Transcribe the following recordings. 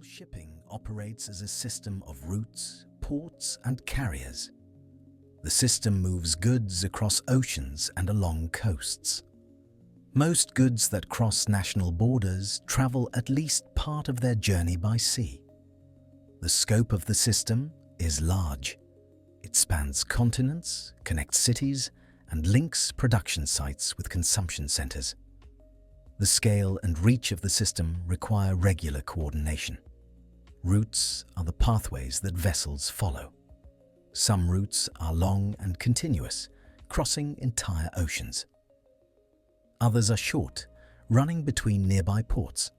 shipping operates as a system of routes, ports, and carriers. The system moves goods across oceans and along coasts. Most goods that cross national borders travel at least part of their journey by sea. The scope of the system is large. It spans continents, connects cities, and links production sites with consumption centers. The scale and reach of the system require regular coordination. Routes are the pathways that vessels follow. Some routes are long and continuous, crossing entire oceans. Others are short, running between nearby ports.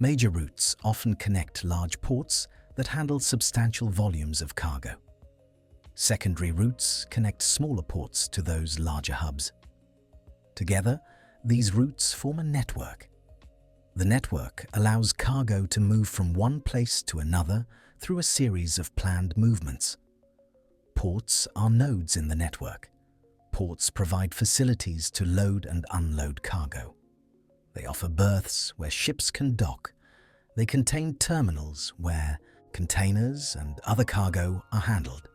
Major routes often connect large ports that handle substantial volumes of cargo. Secondary routes connect smaller ports to those larger hubs. Together, these routes form a network. The network allows cargo to move from one place to another through a series of planned movements. Ports are nodes in the network. Ports provide facilities to load and unload cargo. They offer berths where ships can dock. They contain terminals where containers and other cargo are handled.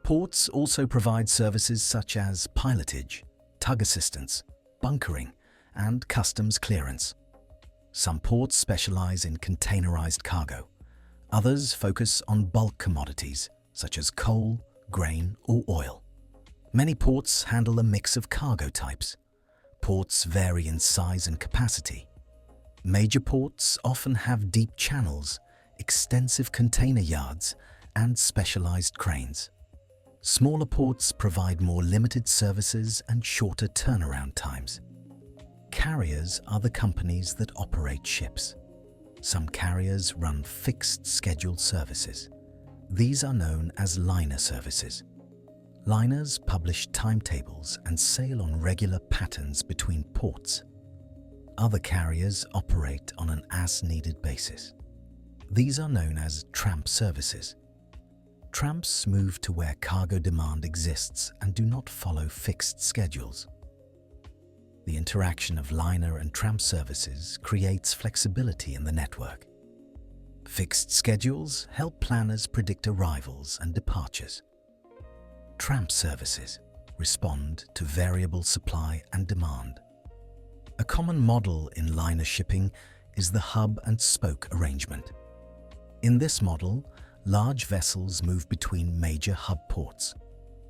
Ports also provide services such as pilotage, tug assistance, bunkering, and customs clearance. Some ports specialize in containerized cargo. Others focus on bulk commodities such as coal, grain, or oil. Many ports handle a mix of cargo types. Ports vary in size and capacity. Major ports often have deep channels, extensive container yards, and specialized cranes. Smaller ports provide more limited services and shorter turnaround times. Carriers are the companies that operate ships. Some carriers run fixed scheduled services. These are known as liner services. Liners publish timetables and sail on regular patterns between ports. Other carriers operate on an as-needed basis. These are known as tramp services. Tramps move to where cargo demand exists and do not follow fixed schedules. The interaction of liner and tramp services creates flexibility in the network. Fixed schedules help planners predict arrivals and departures. Tramp services respond to variable supply and demand. A common model in liner shipping is the hub and spoke arrangement. In this model, large vessels move between major hub ports.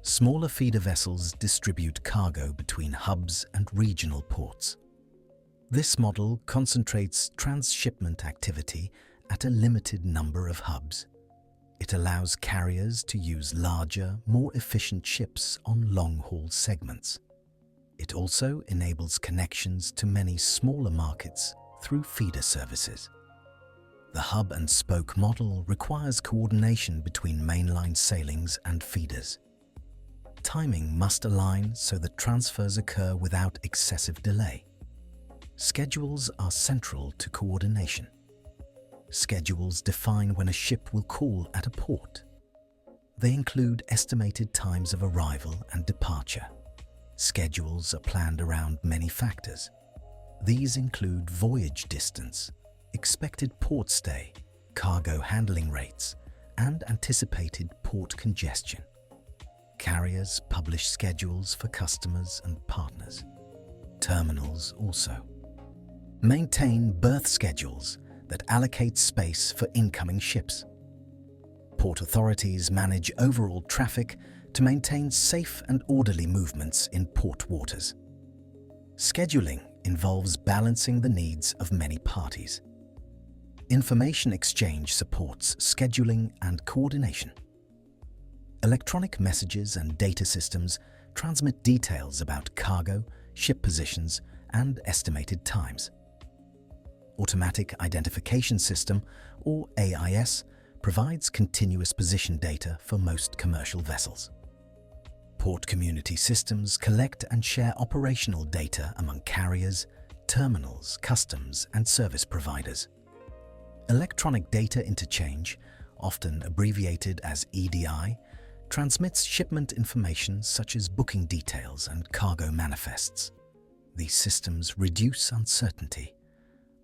Smaller feeder vessels distribute cargo between hubs and regional ports. This model concentrates transshipment activity at a limited number of hubs. It allows carriers to use larger, more efficient ships on long-haul segments. It also enables connections to many smaller markets through feeder services. The hub and spoke model requires coordination between mainline sailings and feeders. Timing must align so that transfers occur without excessive delay. Schedules are central to coordination. Schedules define when a ship will call at a port. They include estimated times of arrival and departure. Schedules are planned around many factors. These include voyage distance, expected port stay, cargo handling rates, and anticipated port congestion. Carriers publish schedules for customers and partners. Terminals also maintain berth schedules that allocate space for incoming ships. Port authorities manage overall traffic to maintain safe and orderly movements in port waters. Scheduling involves balancing the needs of many parties. Information exchange supports scheduling and coordination. Electronic messages and data systems transmit details about cargo, ship positions, and estimated times. Automatic Identification System, or AIS, provides continuous position data for most commercial vessels. Port community systems collect and share operational data among carriers, terminals, customs, and service providers. Electronic data interchange, often abbreviated as EDI, transmits shipment information such as booking details and cargo manifests. These systems reduce uncertainty.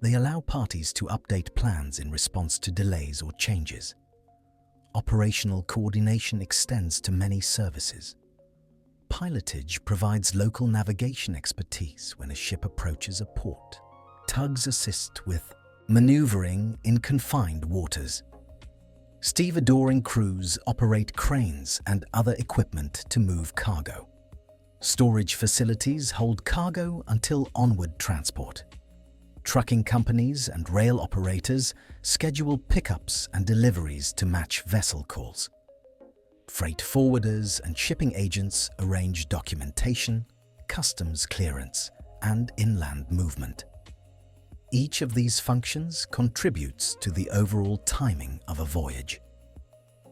They allow parties to update plans in response to delays or changes. Operational coordination extends to many services. Pilotage provides local navigation expertise when a ship approaches a port. Tugs assist with maneuvering in confined waters. Stevedoring crews operate cranes and other equipment to move cargo. Storage facilities hold cargo until onward transport. Trucking companies and rail operators schedule pickups and deliveries to match vessel calls. Freight forwarders and shipping agents arrange documentation, customs clearance, and inland movement. Each of these functions contributes to the overall timing of a voyage.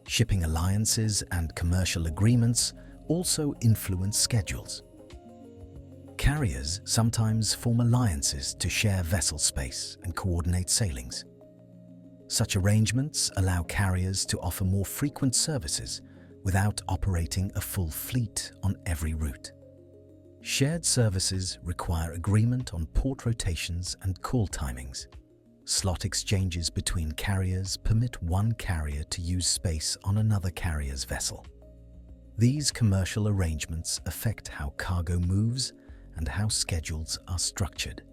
Shipping alliances and commercial agreements also influence schedules. Carriers sometimes form alliances to share vessel space and coordinate sailings. Such arrangements allow carriers to offer more frequent services without operating a full fleet on every route. Shared services require agreement on port rotations and call timings. Slot exchanges between carriers permit one carrier to use space on another carrier's vessel. These commercial arrangements affect how cargo moves and how schedules are structured.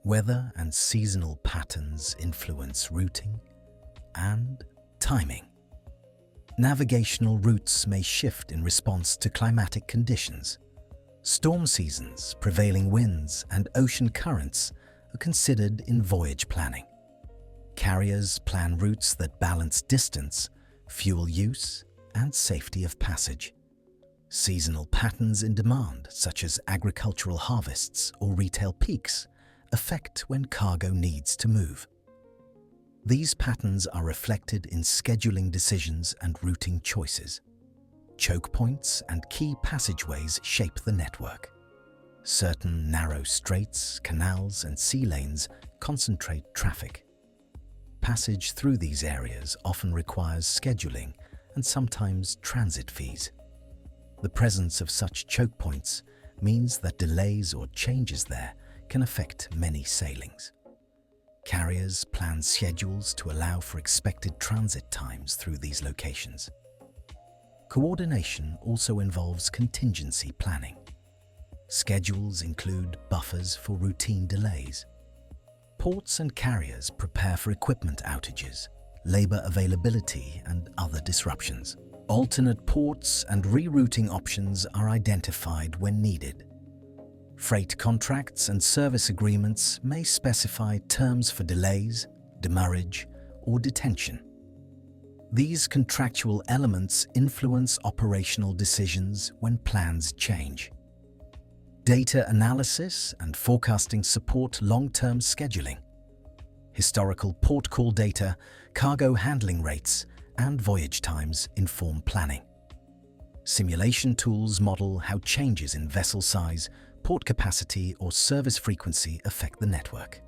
Weather and seasonal patterns influence routing and timing. Navigational routes may shift in response to climatic conditions. Storm seasons, prevailing winds, and ocean currents are considered in voyage planning. Carriers plan routes that balance distance, fuel use, and safety of passage. Seasonal patterns in demand, such as agricultural harvests or retail peaks, affect when cargo needs to move. These patterns are reflected in scheduling decisions and routing choices. Choke points and key passageways shape the network. Certain narrow straits, canals, and sea lanes concentrate traffic. Passage through these areas often requires scheduling and sometimes transit fees. The presence of such choke points means that delays or changes there can affect many sailings. Carriers plan schedules to allow for expected transit times through these locations. Coordination also involves contingency planning. Schedules include buffers for routine delays. Ports and carriers prepare for equipment outages, labor availability, and other disruptions. Alternate ports and rerouting options are identified when needed. Freight contracts and service agreements may specify terms for delays, demurrage, or detention. These contractual elements influence operational decisions when plans change. Data analysis and forecasting support long-term scheduling. Historical port call data, cargo handling rates, and voyage times inform planning. Simulation tools model how changes in vessel size, port capacity, or service frequency affect the network.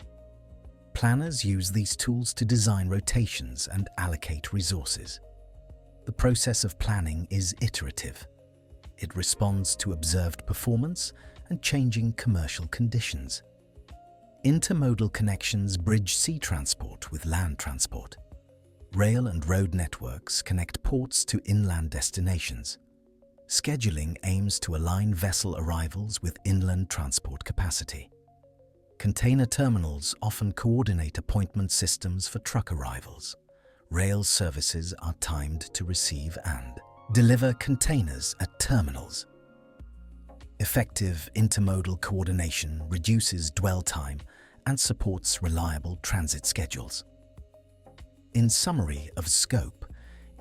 Planners use these tools to design rotations and allocate resources. The process of planning is iterative. It responds to observed performance and changing commercial conditions. Intermodal connections bridge sea transport with land transport. Rail and road networks connect ports to inland destinations. Scheduling aims to align vessel arrivals with inland transport capacity. Container terminals often coordinate appointment systems for truck arrivals. Rail services are timed to receive and deliver containers at terminals. Effective intermodal coordination reduces dwell time and supports reliable transit schedules. In summary of scope,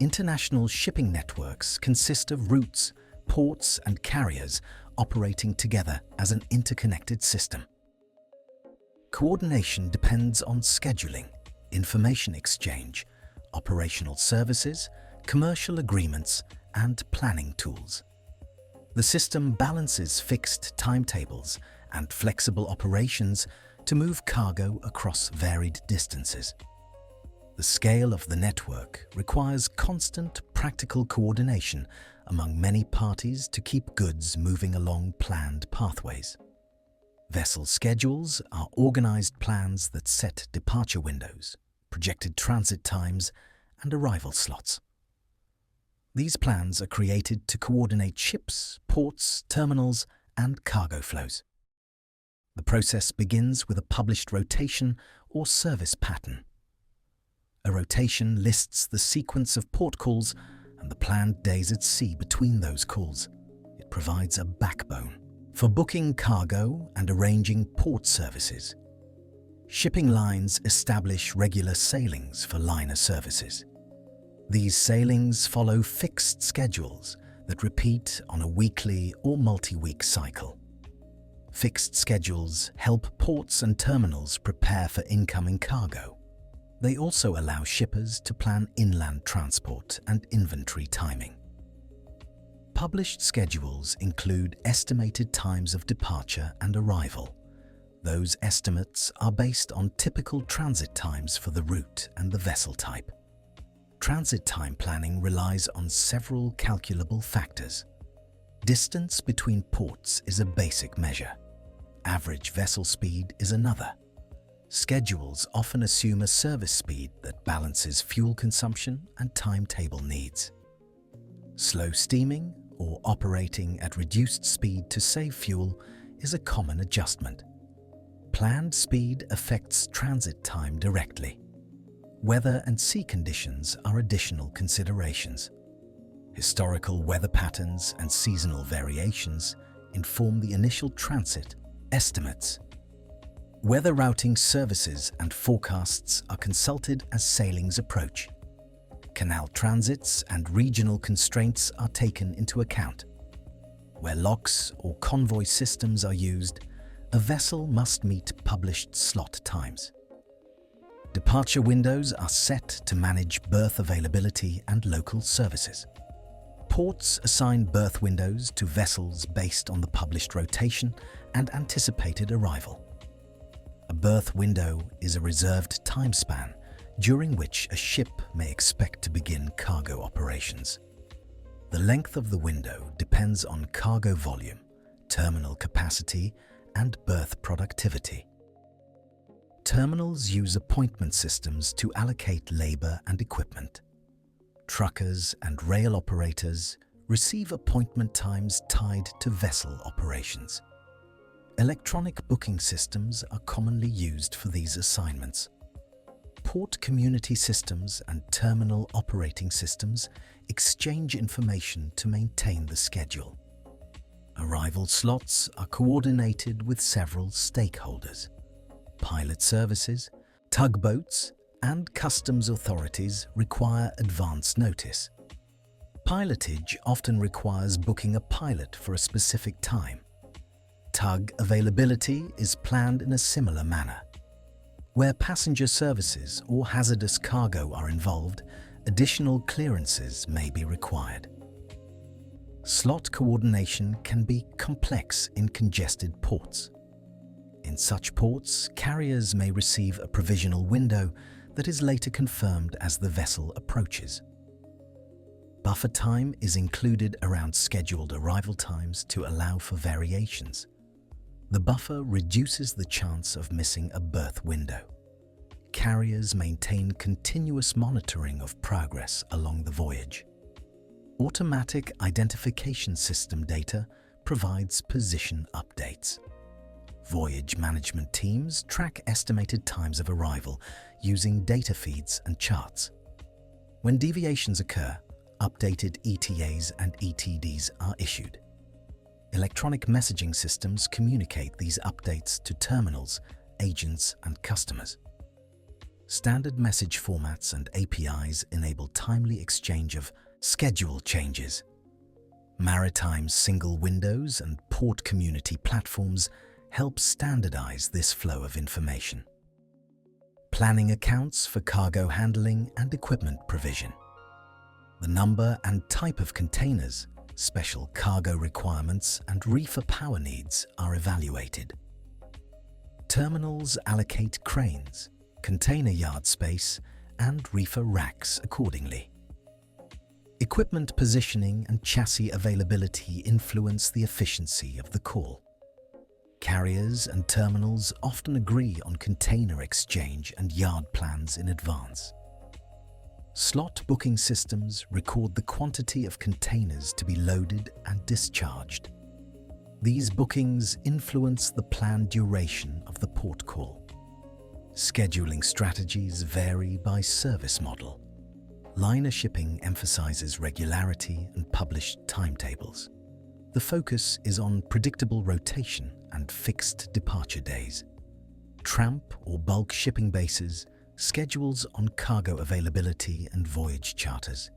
international shipping networks consist of routes, ports, and carriers operating together as an interconnected system. Coordination depends on scheduling, information exchange, operational services, commercial agreements, and planning tools. The system balances fixed timetables and flexible operations to move cargo across varied distances. The scale of the network requires constant practical coordination among many parties to keep goods moving along planned pathways. Vessel schedules are organized plans that set departure windows, projected transit times, and arrival slots. These plans are created to coordinate ships, ports, terminals, and cargo flows. The process begins with a published rotation or service pattern. A rotation lists the sequence of port calls and the planned days at sea between those calls. It provides a backbone for booking cargo and arranging port services. Shipping lines establish regular sailings for liner services. These sailings follow fixed schedules that repeat on a weekly or multi-week cycle. Fixed schedules help ports and terminals prepare for incoming cargo. They also allow shippers to plan inland transport and inventory timing. Published schedules include estimated times of departure and arrival. Those estimates are based on typical transit times for the route and the vessel type. Transit time planning relies on several calculable factors. Distance between ports is a basic measure. Average vessel speed is another. Schedules often assume a service speed that balances fuel consumption and timetable needs. Slow steaming or operating at reduced speed to save fuel is a common adjustment. Planned speed affects transit time directly. Weather and sea conditions are additional considerations. Historical weather patterns and seasonal variations inform the initial transit estimates. Weather routing services and forecasts are consulted as sailings approach. Canal transits and regional constraints are taken into account. Where locks or convoy systems are used, a vessel must meet published slot times. Departure windows are set to manage berth availability and local services. Ports assign berth windows to vessels based on the published rotation and anticipated arrival. A berth window is a reserved time span during which a ship may expect to begin cargo operations. The length of the window depends on cargo volume, terminal capacity, and berth productivity. Terminals use appointment systems to allocate labor and equipment. Truckers and rail operators receive appointment times tied to vessel operations. Electronic booking systems are commonly used for these assignments. Port community systems and terminal operating systems exchange information to maintain the schedule. Arrival slots are coordinated with several stakeholders. Pilot services, tugboats, and customs authorities require advance notice. Pilotage often requires booking a pilot for a specific time. Tug availability is planned in a similar manner. Where passenger services or hazardous cargo are involved, additional clearances may be required. Slot coordination can be complex in congested ports. In such ports, carriers may receive a provisional window that is later confirmed as the vessel approaches. Buffer time is included around scheduled arrival times to allow for variations. The buffer reduces the chance of missing a berth window. Carriers maintain continuous monitoring of progress along the voyage. Automatic identification system data provides position updates. Voyage management teams track estimated times of arrival using data feeds and charts. When deviations occur, updated ETAs and ETDs are issued. Electronic messaging systems communicate these updates to terminals, agents, and customers. Standard message formats and APIs enable timely exchange of schedule changes. Maritime single windows and port community platforms help standardize this flow of information. Planning accounts for cargo handling and equipment provision. The number and type of containers, special cargo requirements, and reefer power needs are evaluated. Terminals allocate cranes, container yard space, and reefer racks accordingly. Equipment positioning and chassis availability influence the efficiency of the call. Carriers and terminals often agree on container exchange and yard plans in advance. Slot booking systems record the quantity of containers to be loaded and discharged. These bookings influence the planned duration of the port call. Scheduling strategies vary by service model. Liner shipping emphasizes regularity and published timetables. The focus is on predictable rotation and fixed departure days. Tramp or bulk shipping bases schedules on cargo availability and voyage charters.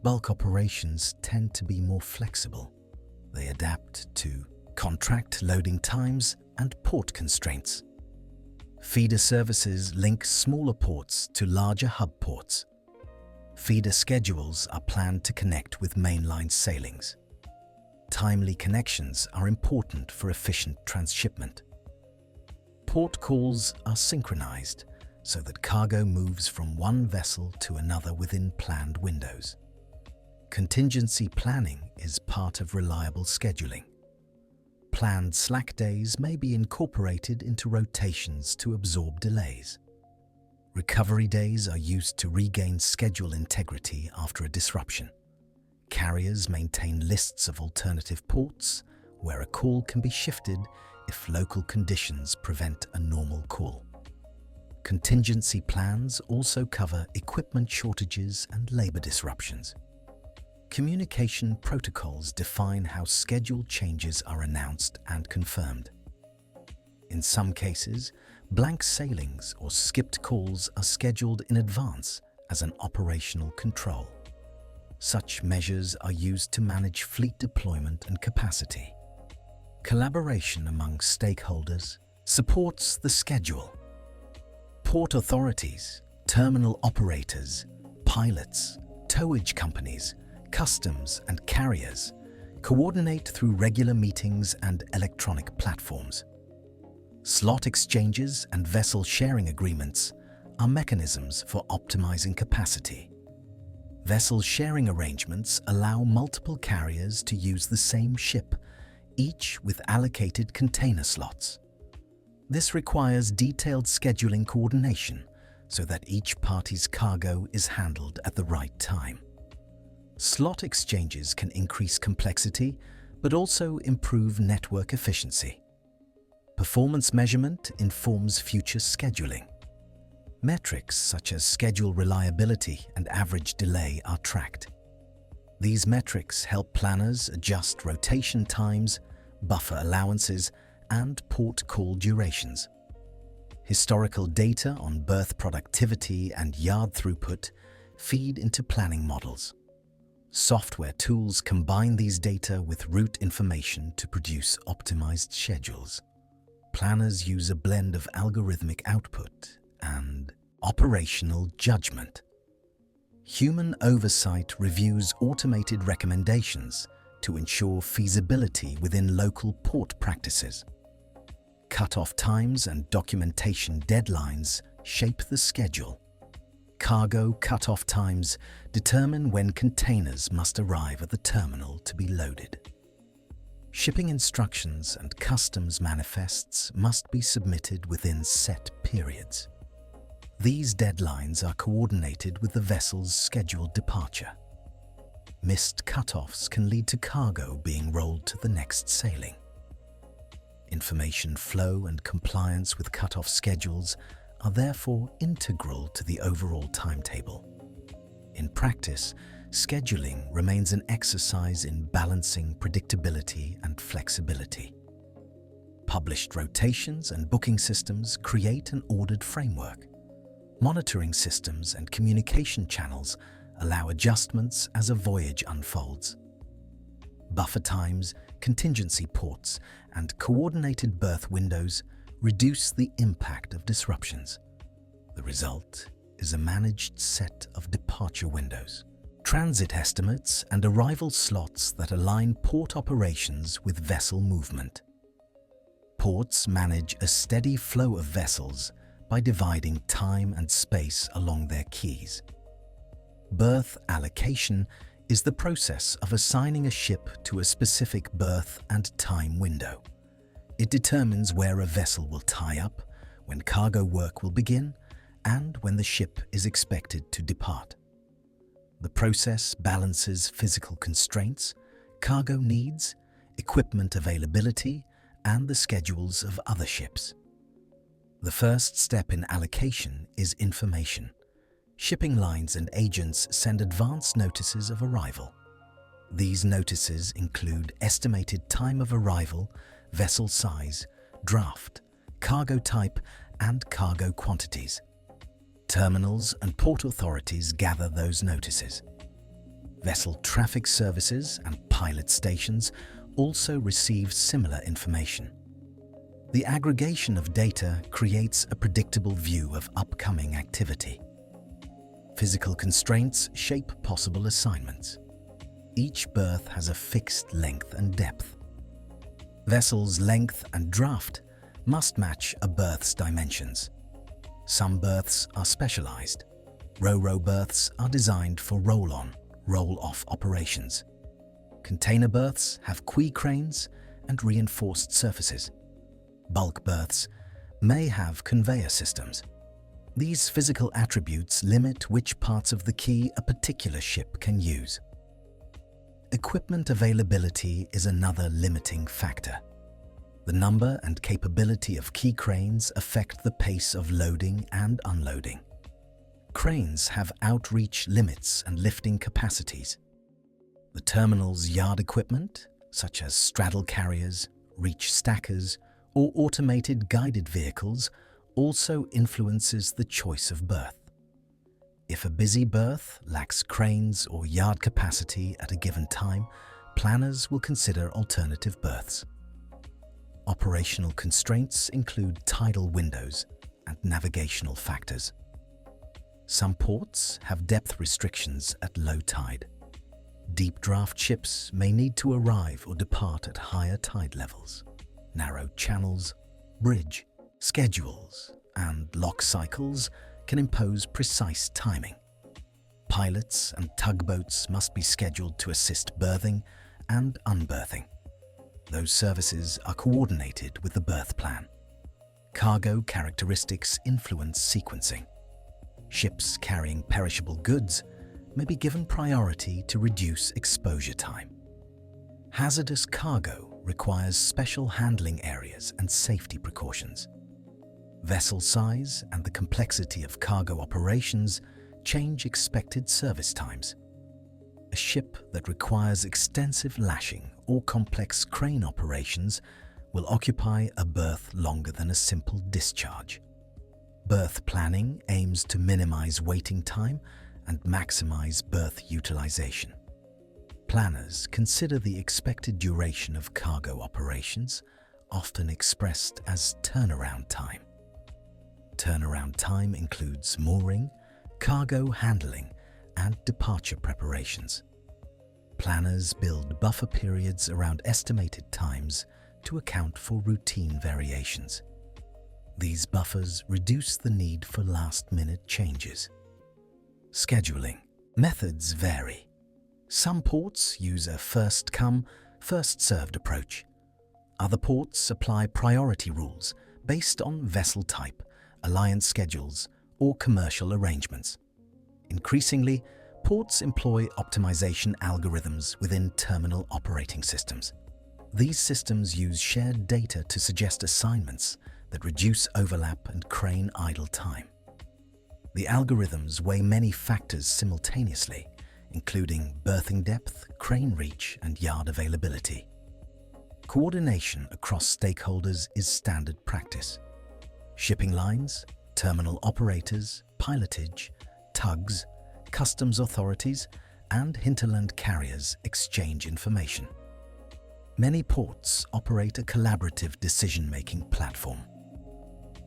Bulk operations tend to be more flexible. They adapt to contract loading times and port constraints. Feeder services link smaller ports to larger hub ports. Feeder schedules are planned to connect with mainline sailings. Timely connections are important for efficient transshipment. Port calls are synchronized so that cargo moves from one vessel to another within planned windows. Contingency planning is part of reliable scheduling. Planned slack days may be incorporated into rotations to absorb delays. Recovery days are used to regain schedule integrity after a disruption. Carriers maintain lists of alternative ports where a call can be shifted if local conditions prevent a normal call. Contingency plans also cover equipment shortages and labor disruptions. Communication protocols define how schedule changes are announced and confirmed. In some cases, blank sailings or skipped calls are scheduled in advance as an operational control. Such measures are used to manage fleet deployment and capacity. Collaboration among stakeholders supports the schedule. Port authorities, terminal operators, pilots, towage companies, customs and carriers coordinate through regular meetings and electronic platforms. Slot exchanges and vessel sharing agreements are mechanisms for optimizing capacity. Vessel sharing arrangements allow multiple carriers to use the same ship, each with allocated container slots. This requires detailed scheduling coordination so that each party's cargo is handled at the right time. Slot exchanges can increase complexity, but also improve network efficiency. Performance measurement informs future scheduling. Metrics such as schedule reliability and average delay are tracked. These metrics help planners adjust rotation times, buffer allowances, and port call durations. Historical data on berth productivity and yard throughput feed into planning models. Software tools combine these data with route information to produce optimized schedules. Planners use a blend of algorithmic output and operational judgment. Human oversight reviews automated recommendations to ensure feasibility within local port practices. Cut-off times and documentation deadlines shape the schedule. Cargo cut-off times determine when containers must arrive at the terminal to be loaded. Shipping instructions and customs manifests must be submitted within set periods. These deadlines are coordinated with the vessel's scheduled departure. Missed cut-offs can lead to cargo being rolled to the next sailing. Information flow and compliance with cut-off schedules are therefore integral to the overall timetable. In practice, scheduling remains an exercise in balancing predictability and flexibility. Published rotations and booking systems create an ordered framework. Monitoring systems and communication channels allow adjustments as a voyage unfolds. Buffer times, contingency ports, and coordinated berth windows reduce the impact of disruptions. The result is a managed set of departure windows, transit estimates, and arrival slots that align port operations with vessel movement. Ports manage a steady flow of vessels by dividing time and space along their quays. Berth allocation is the process of assigning a ship to a specific berth and time window. It determines where a vessel will tie up, when cargo work will begin, and when the ship is expected to depart. The process balances physical constraints, cargo needs, equipment availability, and the schedules of other ships. The first step in allocation is information. Shipping lines and agents send advance notices of arrival. These notices include estimated time of arrival, vessel size, draft, cargo type, and cargo quantities. Terminals and port authorities gather those notices. Vessel traffic services and pilot stations also receive similar information. The aggregation of data creates a predictable view of upcoming activity. Physical constraints shape possible assignments. Each berth has a fixed length and depth. Vessel's length and draft must match a berth's dimensions. Some berths are specialized. Ro-ro berths are designed for roll-on, roll-off operations. Container berths have quay cranes and reinforced surfaces. Bulk berths may have conveyor systems. These physical attributes limit which parts of the quay a particular ship can use. Equipment availability is another limiting factor. The number and capability of quay cranes affect the pace of loading and unloading. Cranes have outreach limits and lifting capacities. The terminal's yard equipment, such as straddle carriers, reach stackers, or automated guided vehicles, also influences the choice of berth. If a busy berth lacks cranes or yard capacity at a given time, planners will consider alternative berths. Operational constraints include tidal windows and navigational factors. Some ports have depth restrictions at low tide. Deep draft ships may need to arrive or depart at higher tide levels. Narrow channels, bridge, schedules, and lock cycles can impose precise timing. Pilots and tugboats must be scheduled to assist berthing and unberthing. Those services are coordinated with the berth plan. Cargo characteristics influence sequencing. Ships carrying perishable goods may be given priority to reduce exposure time. Hazardous cargo requires special handling areas and safety precautions. Vessel size and the complexity of cargo operations change expected service times. A ship that requires extensive lashing or complex crane operations will occupy a berth longer than a simple discharge. Berth planning aims to minimize waiting time and maximize berth utilization. Planners consider the expected duration of cargo operations, often expressed as turnaround time. Turnaround time includes mooring, cargo handling, and departure preparations. Planners build buffer periods around estimated times to account for routine variations. These buffers reduce the need for last-minute changes. Scheduling methods vary. Some ports use a first-come, first-served approach. Other ports apply priority rules based on vessel type, alliance schedules, or commercial arrangements. Increasingly, ports employ optimization algorithms within terminal operating systems. These systems use shared data to suggest assignments that reduce overlap and crane idle time. The algorithms weigh many factors simultaneously, including berthing depth, crane reach, and yard availability. Coordination across stakeholders is standard practice. Shipping lines, terminal operators, pilotage, tugs, customs authorities, and hinterland carriers exchange information. Many ports operate a collaborative decision-making platform.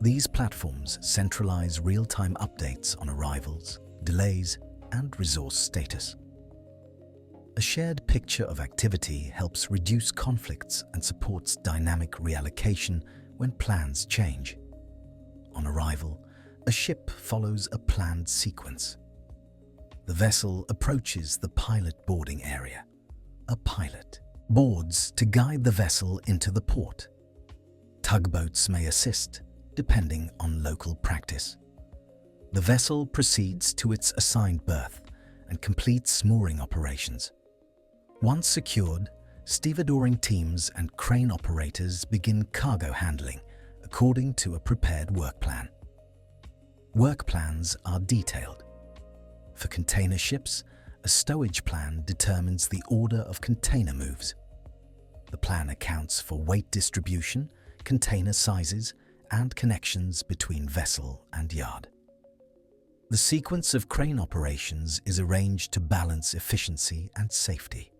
These platforms centralize real-time updates on arrivals, delays, and resource status. A shared picture of activity helps reduce conflicts and supports dynamic reallocation when plans change. On arrival, a ship follows a planned sequence. The vessel approaches the pilot boarding area. A pilot boards to guide the vessel into the port. Tugboats may assist, depending on local practice. The vessel proceeds to its assigned berth and completes mooring operations. Once secured, stevedoring teams and crane operators begin cargo handling according to a prepared work plan. Work plans are detailed. For container ships, a stowage plan determines the order of container moves. The plan accounts for weight distribution, container sizes, and connections between vessel and yard. The sequence of crane operations is arranged to balance efficiency and safety.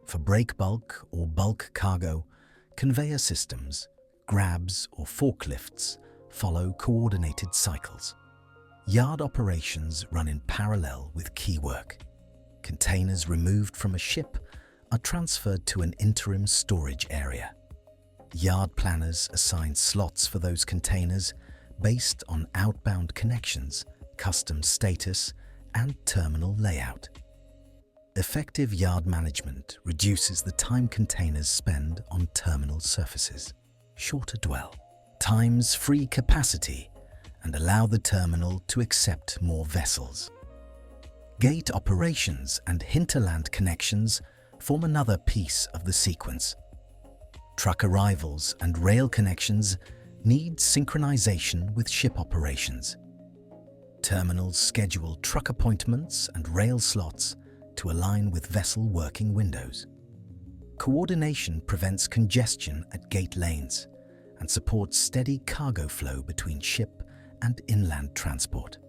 For break bulk or bulk cargo, conveyor systems, grabs or forklifts follow coordinated cycles. Yard operations run in parallel with key work. Containers removed from a ship are transferred to an interim storage area. Yard planners assign slots for those containers based on outbound connections, custom status, and terminal layout. Effective yard management reduces the time containers spend on terminal surfaces, shorter dwell, times free capacity, and allow the terminal to accept more vessels. Gate operations and hinterland connections form another piece of the sequence. Truck arrivals and rail connections need synchronization with ship operations. Terminals schedule truck appointments and rail slots to align with vessel working windows. Coordination prevents congestion at gate lanes and supports steady cargo flow between ship and inland transport.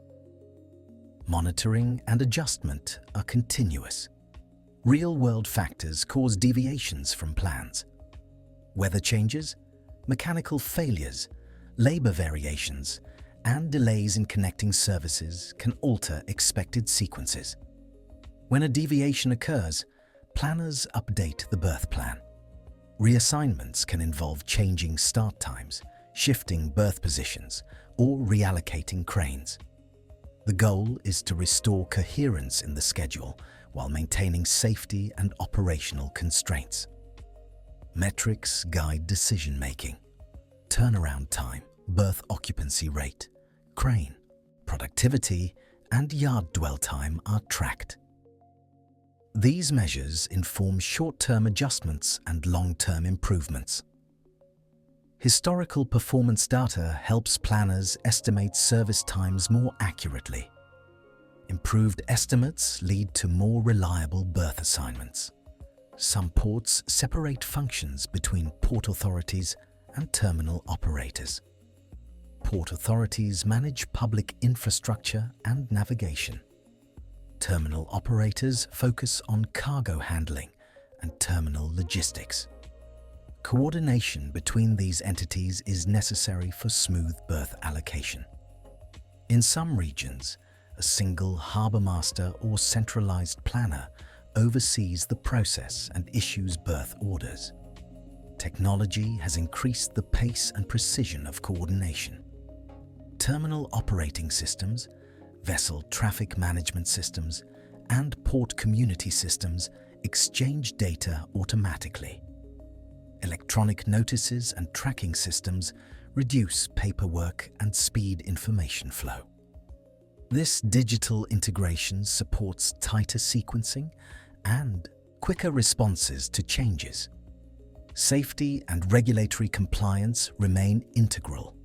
Monitoring and adjustment are continuous. Real-world factors cause deviations from plans. Weather changes, mechanical failures, labor variations, and delays in connecting services can alter expected sequences. When a deviation occurs, planners update the berth plan. Reassignments can involve changing start times, shifting berth positions, or reallocating cranes. The goal is to restore coherence in the schedule while maintaining safety and operational constraints. Metrics guide decision-making. Turnaround time, berth occupancy rate, crane, productivity, and yard dwell time are tracked. These measures inform short-term adjustments and long-term improvements. Historical performance data helps planners estimate service times more accurately. Improved estimates lead to more reliable berth assignments. Some ports separate functions between port authorities and terminal operators. Port authorities manage public infrastructure and navigation. Terminal operators focus on cargo handling and terminal logistics. Coordination between these entities is necessary for smooth berth allocation. In some regions, a single harbour master or centralized planner oversees the process and issues berth orders. Technology has increased the pace and precision of coordination. Terminal operating systems, vessel traffic management systems, and port community systems exchange data automatically. Electronic notices and tracking systems reduce paperwork and speed information flow. This digital integration supports tighter sequencing and quicker responses to changes. Safety and regulatory compliance remain integral.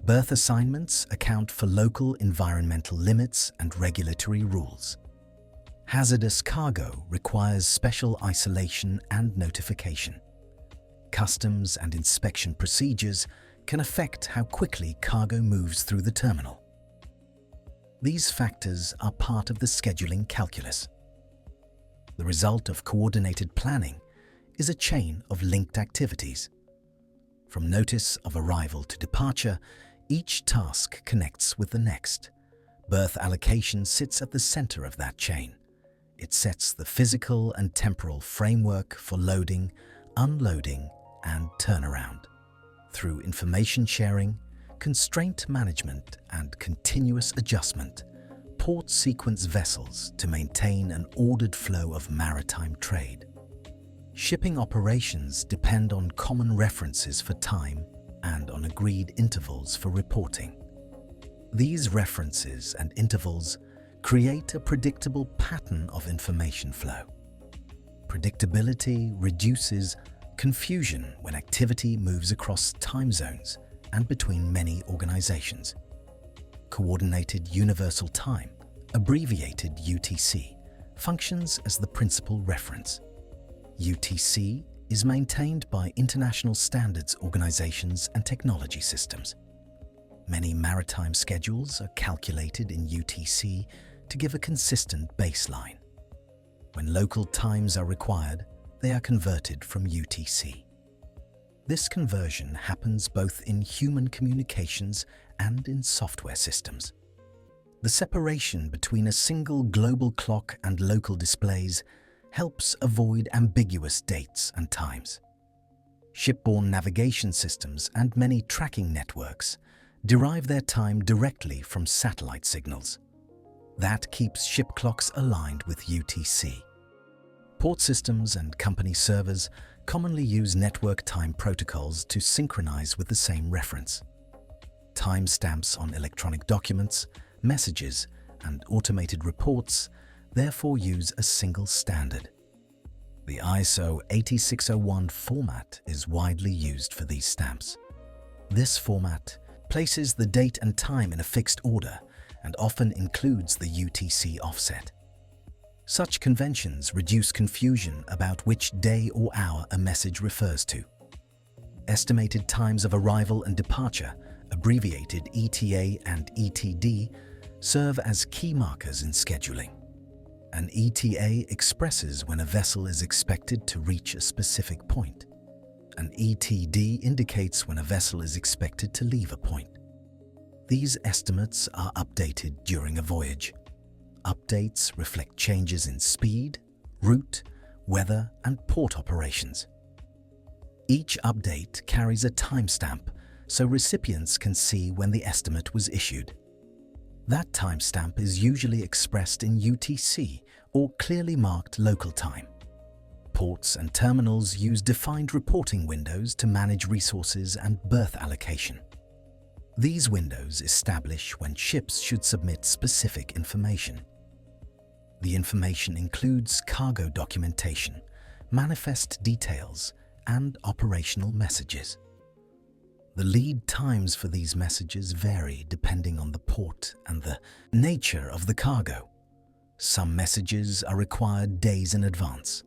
Berth assignments account for local environmental limits and regulatory rules. Hazardous cargo requires special isolation and notification. Customs and inspection procedures can affect how quickly cargo moves through the terminal. These factors are part of the scheduling calculus. The result of coordinated planning is a chain of linked activities. From notice of arrival to departure, each task connects with the next. Berth allocation sits at the center of that chain. It sets the physical and temporal framework for loading, unloading, and turnaround. Through information sharing, constraint management, and continuous adjustment, ports sequence vessels to maintain an ordered flow of maritime trade. Shipping operations depend on common references for time, and on agreed intervals for reporting. These references and intervals create a predictable pattern of information flow. Predictability reduces confusion when activity moves across time zones and between many organizations. Coordinated Universal Time, abbreviated UTC, functions as the principal reference. UTC is maintained by international standards organizations and technology systems. Many maritime schedules are calculated in UTC to give a consistent baseline. When local times are required, they are converted from UTC. This conversion happens both in human communications and in software systems. The separation between a single global clock and local displays helps avoid ambiguous dates and times. Shipborne navigation systems and many tracking networks derive their time directly from satellite signals. That keeps ship clocks aligned with UTC. Port systems and company servers commonly use network time protocols to synchronize with the same reference. Timestamps on electronic documents, messages, and automated reports therefore use a single standard. The ISO 8601 format is widely used for these stamps. This format places the date and time in a fixed order and often includes the UTC offset. Such conventions reduce confusion about which day or hour a message refers to. Estimated times of arrival and departure, abbreviated ETA and ETD, serve as key markers in scheduling. An ETA expresses when a vessel is expected to reach a specific point. An ETD indicates when a vessel is expected to leave a point. These estimates are updated during a voyage. Updates reflect changes in speed, route, weather, and port operations. Each update carries a timestamp so recipients can see when the estimate was issued. That timestamp is usually expressed in UTC or clearly marked local time. Ports and terminals use defined reporting windows to manage resources and berth allocation. These windows establish when ships should submit specific information. The information includes cargo documentation, manifest details, and operational messages. The lead times for these messages vary depending on the port and the nature of the cargo. Some messages are required days in advance.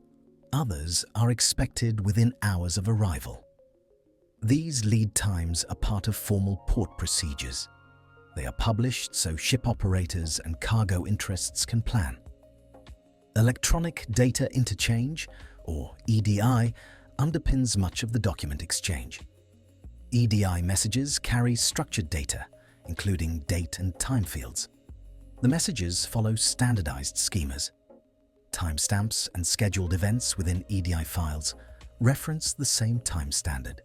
Others are expected within hours of arrival. These lead times are part of formal port procedures. They are published so ship operators and cargo interests can plan. Electronic Data Interchange, or EDI, underpins much of the document exchange. EDI messages carry structured data, including date and time fields. The messages follow standardized schemas. Timestamps and scheduled events within EDI files reference the same time standard.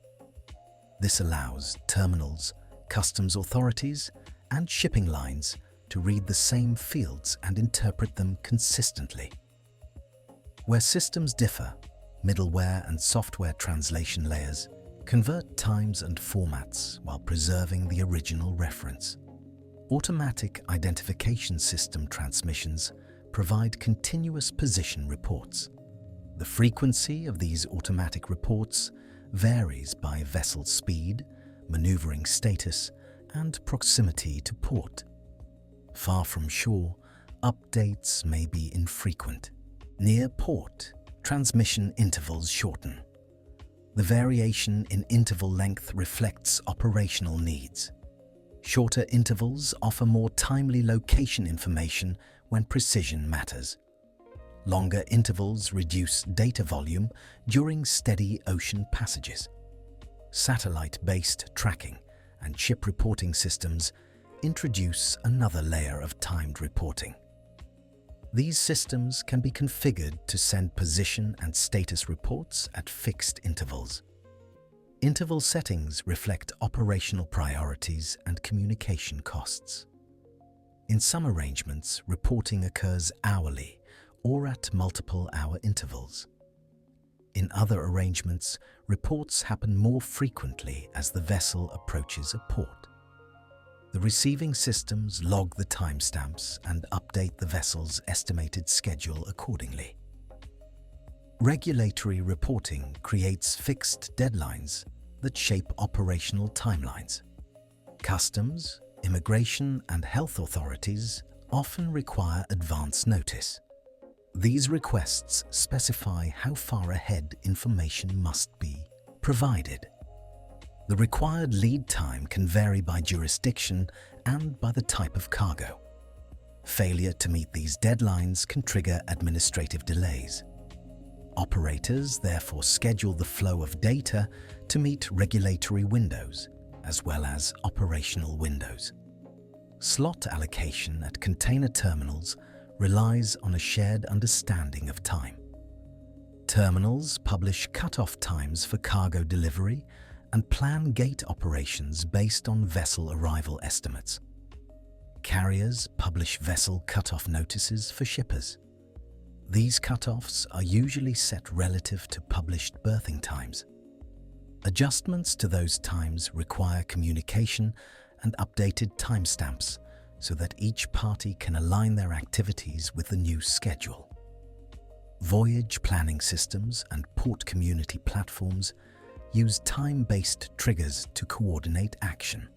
This allows terminals, customs authorities, and shipping lines to read the same fields and interpret them consistently. Where systems differ, middleware and software translation layers convert times and formats while preserving the original reference. Automatic identification system transmissions provide continuous position reports. The frequency of these automatic reports varies by vessel speed, maneuvering status, and proximity to port. Far from shore, updates may be infrequent. Near port, transmission intervals shorten. The variation in interval length reflects operational needs. Shorter intervals offer more timely location information when precision matters. Longer intervals reduce data volume during steady ocean passages. Satellite-based tracking and ship reporting systems introduce another layer of timed reporting. These systems can be configured to send position and status reports at fixed intervals. Interval settings reflect operational priorities and communication costs. In some arrangements, reporting occurs hourly or at multiple hour intervals. In other arrangements, reports happen more frequently as the vessel approaches a port. The receiving systems log the timestamps and update the vessel's estimated schedule accordingly. Regulatory reporting creates fixed deadlines that shape operational timelines. Customs, immigration, and health authorities often require advance notice. These requests specify how far ahead information must be provided. The required lead time can vary by jurisdiction and by the type of cargo. Failure to meet these deadlines can trigger administrative delays. Operators therefore schedule the flow of data to meet regulatory windows as well as operational windows. Slot allocation at container terminals relies on a shared understanding of time. Terminals publish cut-off times for cargo delivery and plan gate operations based on vessel arrival estimates. Carriers publish vessel cut-off notices for shippers. These cut-offs are usually set relative to published berthing times. Adjustments to those times require communication and updated timestamps so that each party can align their activities with the new schedule. Voyage planning systems and port community platforms use time-based triggers to coordinate action.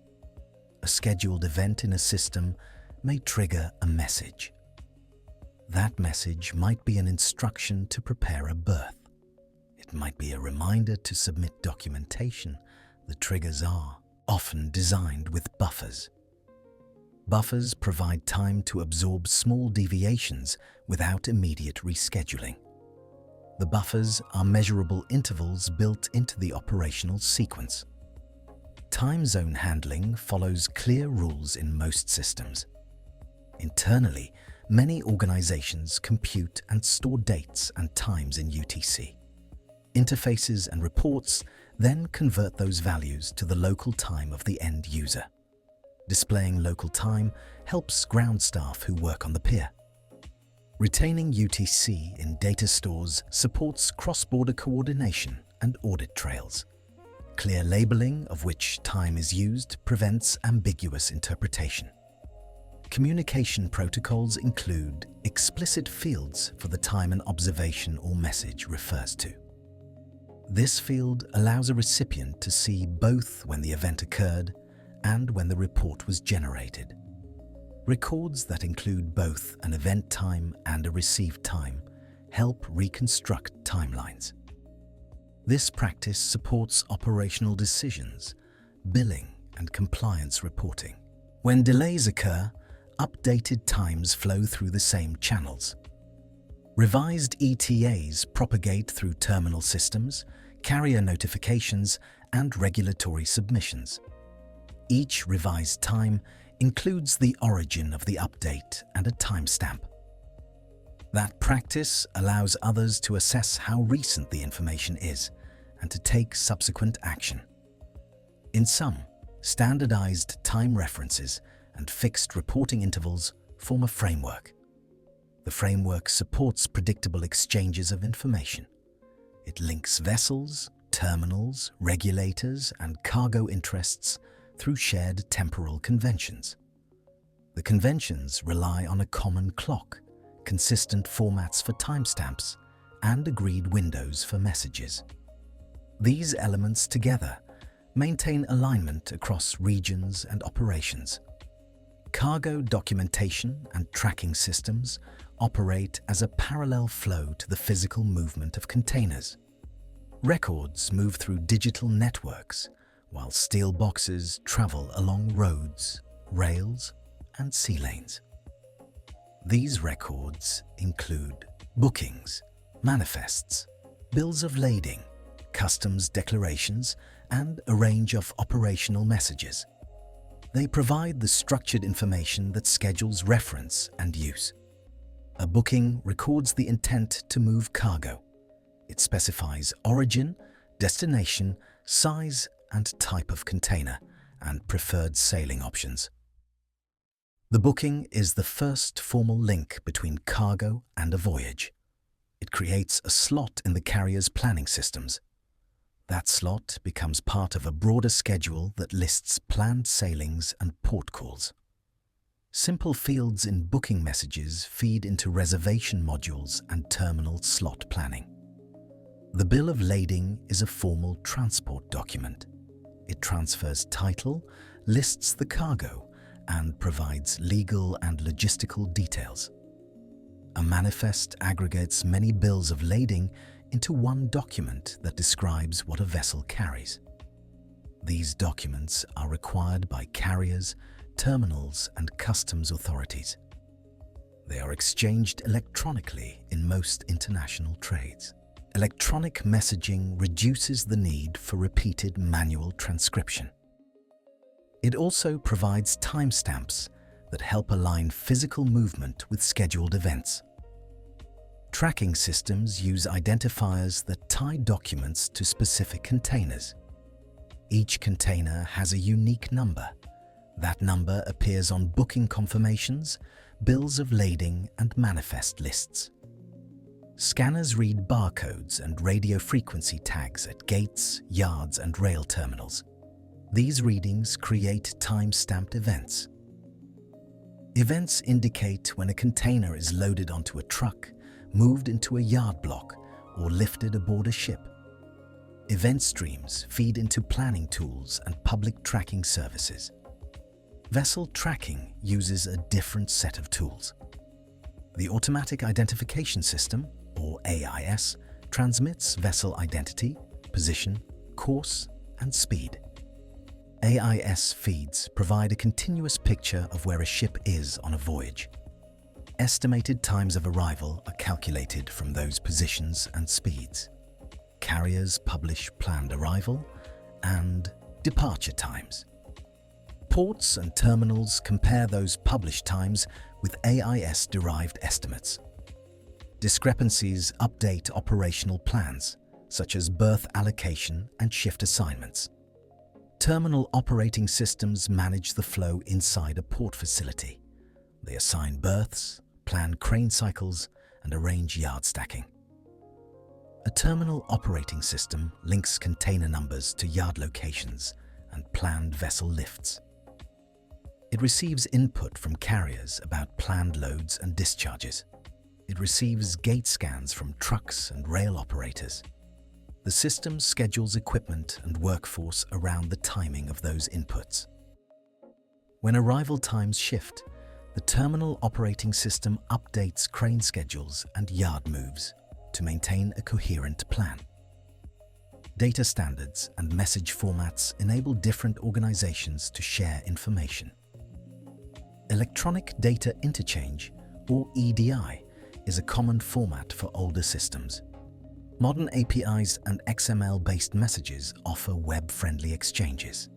A scheduled event in a system may trigger a message. That message might be an instruction to prepare a berth. It might be a reminder to submit documentation. The triggers are often designed with buffers. Buffers provide time to absorb small deviations without immediate rescheduling. The buffers are measurable intervals built into the operational sequence. Time zone handling follows clear rules in most systems. Internally, many organizations compute and store dates and times in UTC. Interfaces and reports then convert those values to the local time of the end user. Displaying local time helps ground staff who work on the pier. Retaining UTC in data stores supports cross-border coordination and audit trails. Clear labeling of which time is used prevents ambiguous interpretation. Communication protocols include explicit fields for the time an observation or message refers to. This field allows a recipient to see both when the event occurred and when the report was generated. Records that include both an event time and a received time help reconstruct timelines. This practice supports operational decisions, billing, and compliance reporting. When delays occur, updated times flow through the same channels. Revised ETAs propagate through terminal systems, carrier notifications, and regulatory submissions. Each revised time includes the origin of the update and a timestamp. That practice allows others to assess how recent the information is and to take subsequent action. In sum, standardized time references and fixed reporting intervals form a framework. The framework supports predictable exchanges of information. It links vessels, terminals, regulators, and cargo interests through shared temporal conventions. The conventions rely on a common clock, consistent formats for timestamps, and agreed windows for messages. These elements together maintain alignment across regions and operations. Cargo documentation and tracking systems operate as a parallel flow to the physical movement of containers. Records move through digital networks, while steel boxes travel along roads, rails, and sea lanes. These records include bookings, manifests, bills of lading, customs declarations, and a range of operational messages. They provide the structured information that schedules reference and use. A booking records the intent to move cargo. It specifies origin, destination, size, and type of container, and preferred sailing options. The booking is the first formal link between cargo and a voyage. It creates a slot in the carrier's planning systems. That slot becomes part of a broader schedule that lists planned sailings and port calls. Simple fields in booking messages feed into reservation modules and terminal slot planning. The bill of lading is a formal transport document. It transfers title, lists the cargo, and provides legal and logistical details. A manifest aggregates many bills of lading into one document that describes what a vessel carries. These documents are required by carriers, terminals, and customs authorities. They are exchanged electronically in most international trades. Electronic messaging reduces the need for repeated manual transcription. It also provides timestamps that help align physical movement with scheduled events. Tracking systems use identifiers that tie documents to specific containers. Each container has a unique number. That number appears on booking confirmations, bills of lading, and manifest lists. Scanners read barcodes and radio frequency tags at gates, yards, and rail terminals. These readings create time-stamped events. Events indicate when a container is loaded onto a truck, moved into a yard block, or lifted aboard a ship. Event streams feed into planning tools and public tracking services. Vessel tracking uses a different set of tools. The Automatic Identification System, or AIS, transmits vessel identity, position, course, and speed. AIS feeds provide a continuous picture of where a ship is on a voyage. Estimated times of arrival are calculated from those positions and speeds. Carriers publish planned arrival and departure times. Ports and terminals compare those published times with AIS-derived estimates. Discrepancies update operational plans, such as berth allocation and shift assignments. Terminal operating systems manage the flow inside a port facility. They assign berths, plan crane cycles, and arrange yard stacking. A terminal operating system links container numbers to yard locations and planned vessel lifts. It receives input from carriers about planned loads and discharges. It receives gate scans from trucks and rail operators. The system schedules equipment and workforce around the timing of those inputs. When arrival times shift, the terminal operating system updates crane schedules and yard moves to maintain a coherent plan. Data standards and message formats enable different organizations to share information. Electronic Data Interchange, or EDI, is a common format for older systems. Modern APIs and XML-based messages offer web-friendly exchanges.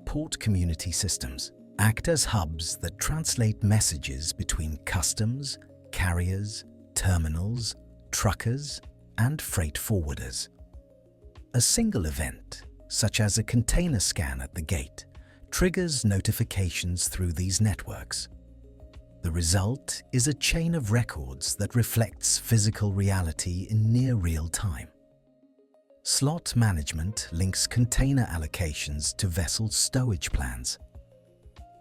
Port community systems act as hubs that translate messages between customs, carriers, terminals, truckers, and freight forwarders. A single event, such as a container scan at the gate, triggers notifications through these networks. The result is a chain of records that reflects physical reality in near real time. Slot management links container allocations to vessel stowage plans.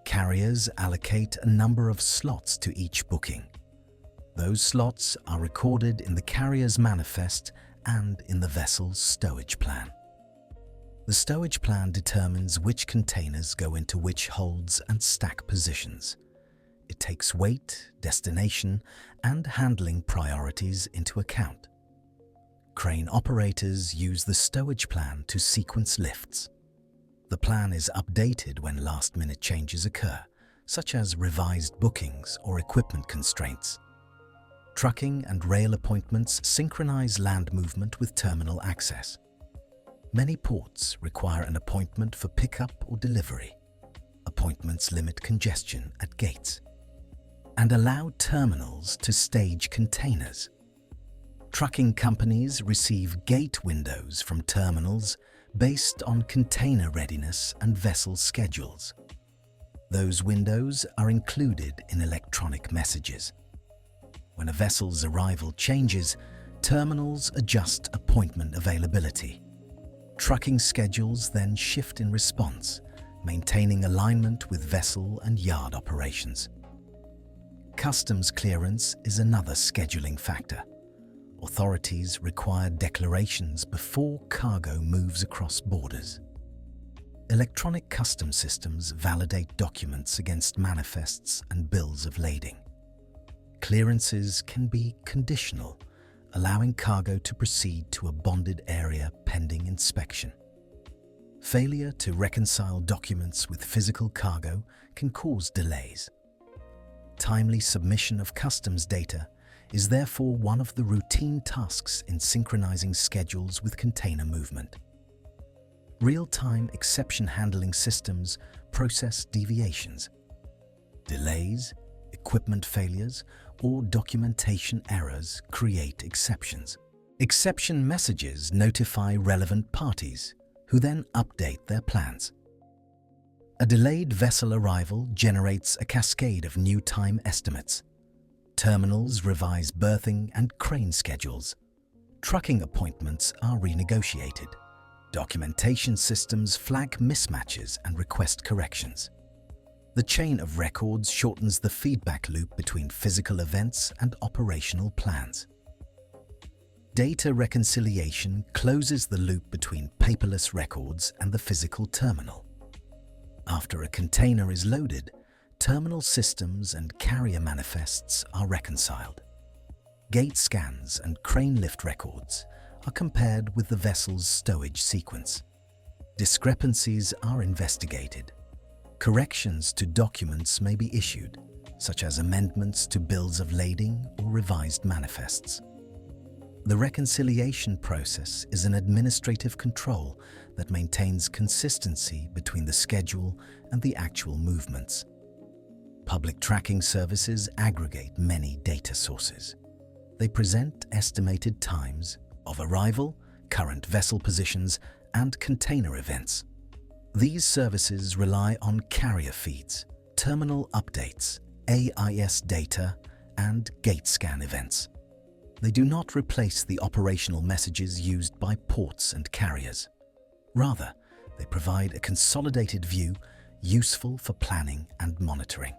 Carriers allocate a number of slots to each booking. Those slots are recorded in the carrier's manifest and in the vessel's stowage plan. The stowage plan determines which containers go into which holds and stack positions. It takes weight, destination, and handling priorities into account. Crane operators use the stowage plan to sequence lifts. The plan is updated when last-minute changes occur, such as revised bookings or equipment constraints. Trucking and rail appointments synchronize land movement with terminal access. Many ports require an appointment for pickup or delivery. Appointments limit congestion at gates and allow terminals to stage containers. Trucking companies receive gate windows from terminals based on container readiness and vessel schedules. Those windows are included in electronic messages. When a vessel's arrival changes, terminals adjust appointment availability. Trucking schedules then shift in response, maintaining alignment with vessel and yard operations. Customs clearance is another scheduling factor. Authorities require declarations before cargo moves across borders. Electronic customs systems validate documents against manifests and bills of lading. Clearances can be conditional, allowing cargo to proceed to a bonded area pending inspection. Failure to reconcile documents with physical cargo can cause delays. Timely submission of customs data is therefore one of the routine tasks in synchronizing schedules with container movement. Real-time exception handling systems process deviations. Delays, equipment failures, or documentation errors create exceptions. Exception messages notify relevant parties, who then update their plans. A delayed vessel arrival generates a cascade of new time estimates. Terminals revise berthing and crane schedules. Trucking appointments are renegotiated. Documentation systems flag mismatches and request corrections. The chain of records shortens the feedback loop between physical events and operational plans. Data reconciliation closes the loop between paperless records and the physical terminal. After a container is loaded, terminal systems and carrier manifests are reconciled. Gate scans and crane lift records are compared with the vessel's stowage sequence. Discrepancies are investigated. Corrections to documents may be issued, such as amendments to bills of lading or revised manifests. The reconciliation process is an administrative control that maintains consistency between the schedule and the actual movements. Public tracking services aggregate many data sources. They present estimated times of arrival, current vessel positions, and container events. These services rely on carrier feeds, terminal updates, AIS data, and gate scan events. They do not replace the operational messages used by ports and carriers. Rather, they provide a consolidated view useful for planning and monitoring.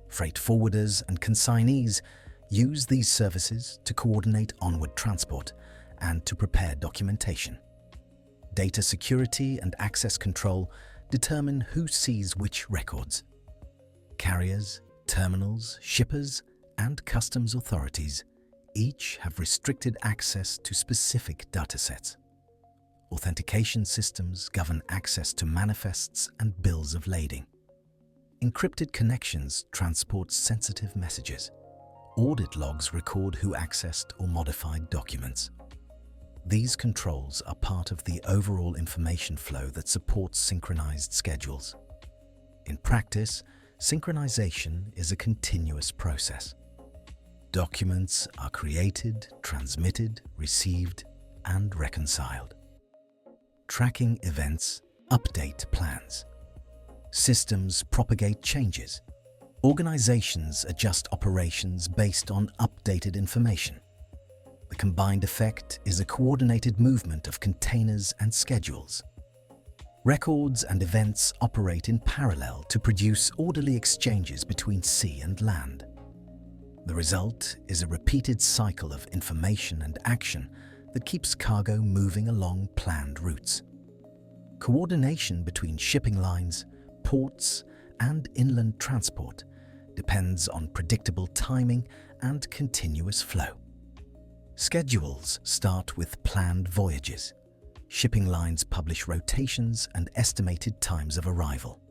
Freight forwarders and consignees use these services to coordinate onward transport and to prepare documentation. Data security and access control determine who sees which records. Carriers, terminals, shippers, and customs authorities each have restricted access to specific datasets. Authentication systems govern access to manifests and bills of lading. Encrypted connections transport sensitive messages. Audit logs record who accessed or modified documents. These controls are part of the overall information flow that supports synchronized schedules. In practice, synchronization is a continuous process. Documents are created, transmitted, received, and reconciled. Tracking events update plans. Systems propagate changes. Organizations adjust operations based on updated information. The combined effect is a coordinated movement of containers and schedules. Records and events operate in parallel to produce orderly exchanges between sea and land. The result is a repeated cycle of information and action that keeps cargo moving along planned routes. Coordination between shipping lines, ports, and inland transport depends on predictable timing and continuous flow. Schedules start with planned voyages. Shipping lines publish rotations and estimated times of arrival.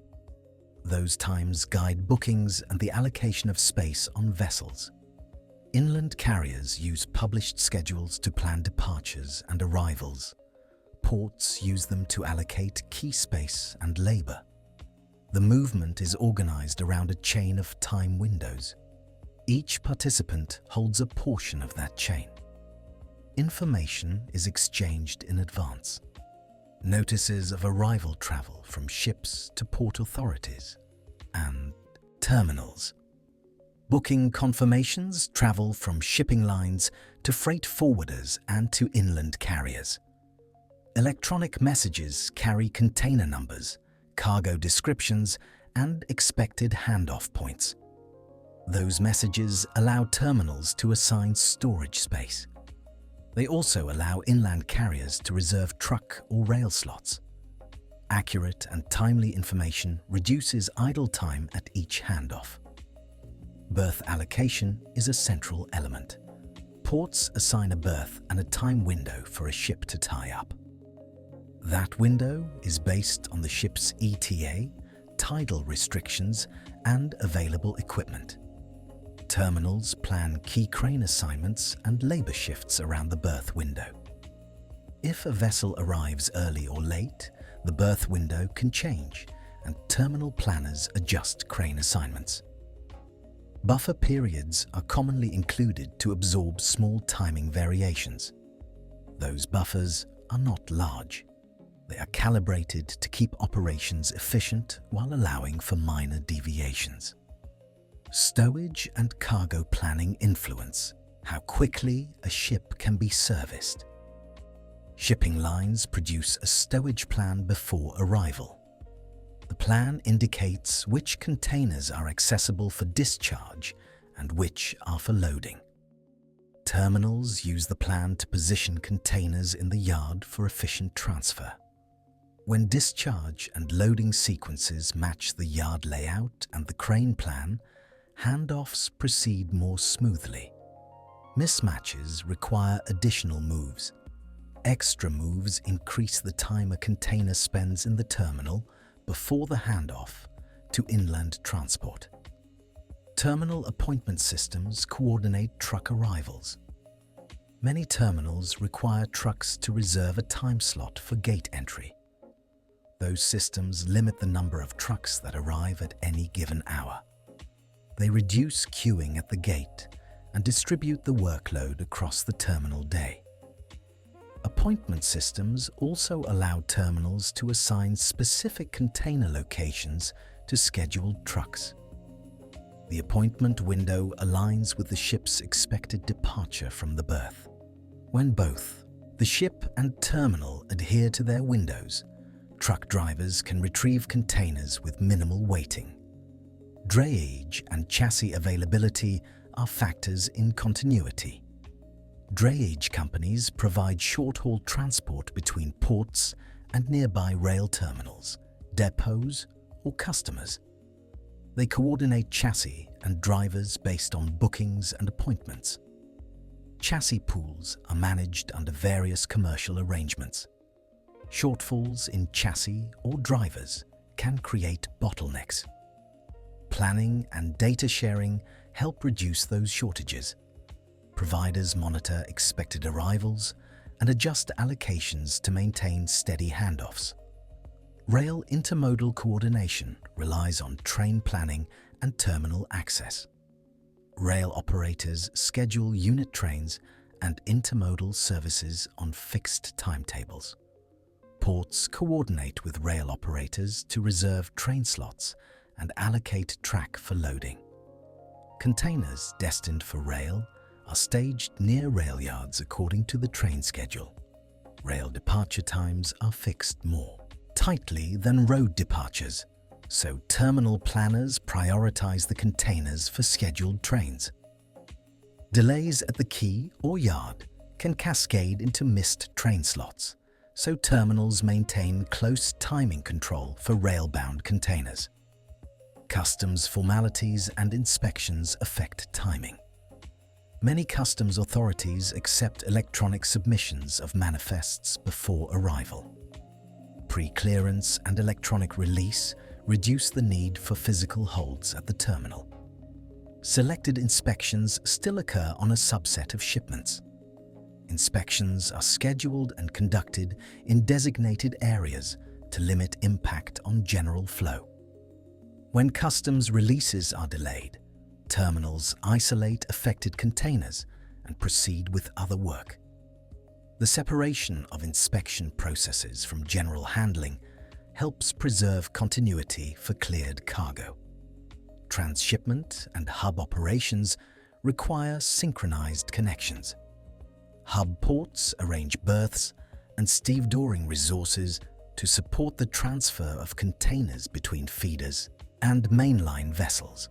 Those times guide bookings and the allocation of space on vessels. Inland carriers use published schedules to plan departures and arrivals. Ports use them to allocate key space and labor. The movement is organized around a chain of time windows. Each participant holds a portion of that chain. Information is exchanged in advance. Notices of arrival travel from ships to port authorities and terminals. Booking confirmations travel from shipping lines to freight forwarders and to inland carriers. Electronic messages carry container numbers, cargo descriptions, and expected handoff points. Those messages allow terminals to assign storage space. They also allow inland carriers to reserve truck or rail slots. Accurate and timely information reduces idle time at each handoff. Berth allocation is a central element. Ports assign a berth and a time window for a ship to tie up. That window is based on the ship's ETA, tidal restrictions, and available equipment. Terminals plan key crane assignments and labor shifts around the berth window. If a vessel arrives early or late, the berth window can change, and terminal planners adjust crane assignments. Buffer periods are commonly included to absorb small timing variations. Those buffers are not large. They are calibrated to keep operations efficient while allowing for minor deviations. Stowage and cargo planning influence how quickly a ship can be serviced. Shipping lines produce a stowage plan before arrival. The plan indicates which containers are accessible for discharge and which are for loading. Terminals use the plan to position containers in the yard for efficient transfer. When discharge and loading sequences match the yard layout and the crane plan, handoffs proceed more smoothly. Mismatches require additional moves. Extra moves increase the time a container spends in the terminal before the handoff to inland transport. Terminal appointment systems coordinate truck arrivals. Many terminals require trucks to reserve a time slot for gate entry. Those systems limit the number of trucks that arrive at any given hour. They reduce queuing at the gate and distribute the workload across the terminal day. Appointment systems also allow terminals to assign specific container locations to scheduled trucks. The appointment window aligns with the ship's expected departure from the berth. When both the ship and terminal adhere to their windows, truck drivers can retrieve containers with minimal waiting. Drayage and chassis availability are factors in continuity. Drayage companies provide short-haul transport between ports and nearby rail terminals, depots, or customers. They coordinate chassis and drivers based on bookings and appointments. Chassis pools are managed under various commercial arrangements. Shortfalls in chassis or drivers can create bottlenecks. Planning and data sharing help reduce those shortages. Providers monitor expected arrivals and adjust allocations to maintain steady handoffs. Rail intermodal coordination relies on train planning and terminal access. Rail operators schedule unit trains and intermodal services on fixed timetables. Ports coordinate with rail operators to reserve train slots and allocate track for loading. Containers destined for rail are staged near rail yards according to the train schedule. Rail departure times are fixed more tightly than road departures, so terminal planners prioritize the containers for scheduled trains. Delays at the quay or yard can cascade into missed train slots, so terminals maintain close timing control for rail-bound containers. Customs formalities and inspections affect timing. Many customs authorities accept electronic submissions of manifests before arrival. Pre-clearance and electronic release reduce the need for physical holds at the terminal. Selected inspections still occur on a subset of shipments. Inspections are scheduled and conducted in designated areas to limit impact on general flow. When customs releases are delayed, terminals isolate affected containers and proceed with other work. The separation of inspection processes from general handling helps preserve continuity for cleared cargo. transshipment and hub operations require synchronized connections. Hub ports arrange berths and stevedoring resources to support the transfer of containers between feeders and mainline vessels.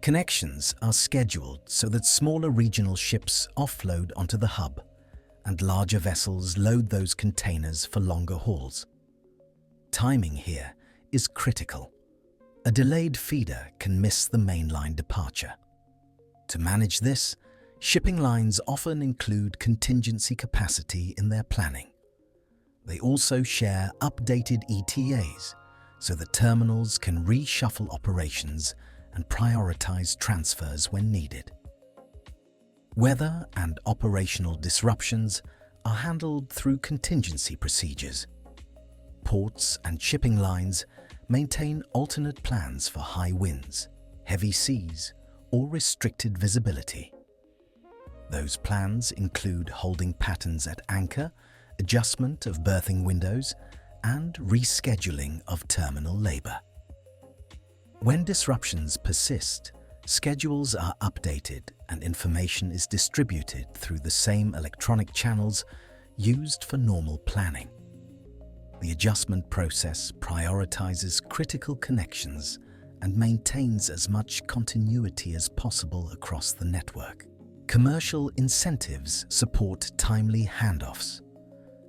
Connections are scheduled so that smaller regional ships offload onto the hub and larger vessels load those containers for longer hauls. Timing here is critical. A delayed feeder can miss the mainline departure. To manage this, shipping lines often include contingency capacity in their planning. They also share updated ETAs so that terminals can reshuffle operations and prioritize transfers when needed. Weather and operational disruptions are handled through contingency procedures. Ports and shipping lines maintain alternate plans for high winds, heavy seas, or restricted visibility. Those plans include holding patterns at anchor, adjustment of berthing windows, and rescheduling of terminal labor. When disruptions persist, schedules are updated and information is distributed through the same electronic channels used for normal planning. The adjustment process prioritizes critical connections and maintains as much continuity as possible across the network. Commercial incentives support timely handoffs.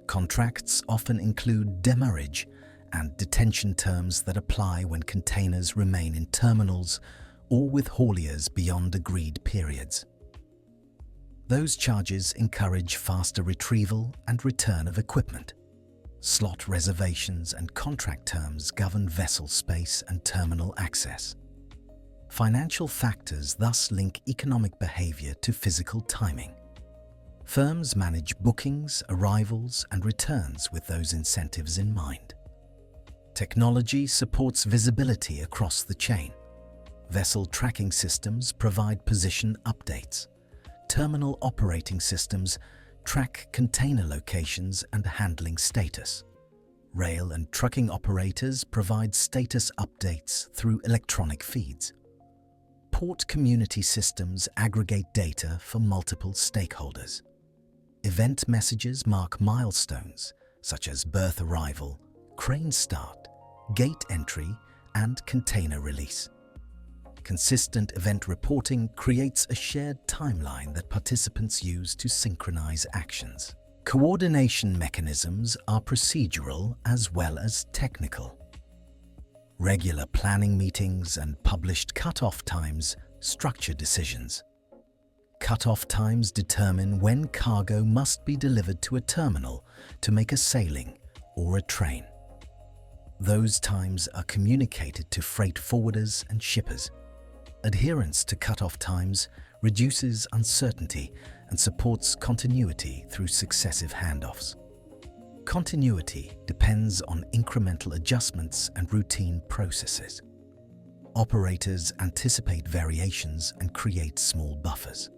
Contracts often include demurrage and detention terms that apply when containers remain in terminals or with hauliers beyond agreed periods. Those charges encourage faster retrieval and return of equipment. Slot reservations and contract terms govern vessel space and terminal access. Financial factors thus link economic behavior to physical timing. Firms manage bookings, arrivals, and returns with those incentives in mind. Technology supports visibility across the chain. Vessel tracking systems provide position updates. Terminal operating systems track container locations and handling status. Rail and trucking operators provide status updates through electronic feeds. Port community systems aggregate data for multiple stakeholders. Event messages mark milestones such as berth arrival, crane start, gate entry, and container release. Consistent event reporting creates a shared timeline that participants use to synchronize actions. Coordination mechanisms are procedural as well as technical. Regular planning meetings and published cut-off times structure decisions. Cut-off times determine when cargo must be delivered to a terminal to make a sailing or a train. Those times are communicated to freight forwarders and shippers. Adherence to cut-off times reduces uncertainty and supports continuity through successive handoffs. Continuity depends on incremental adjustments and routine processes. Operators anticipate variations and create small buffers.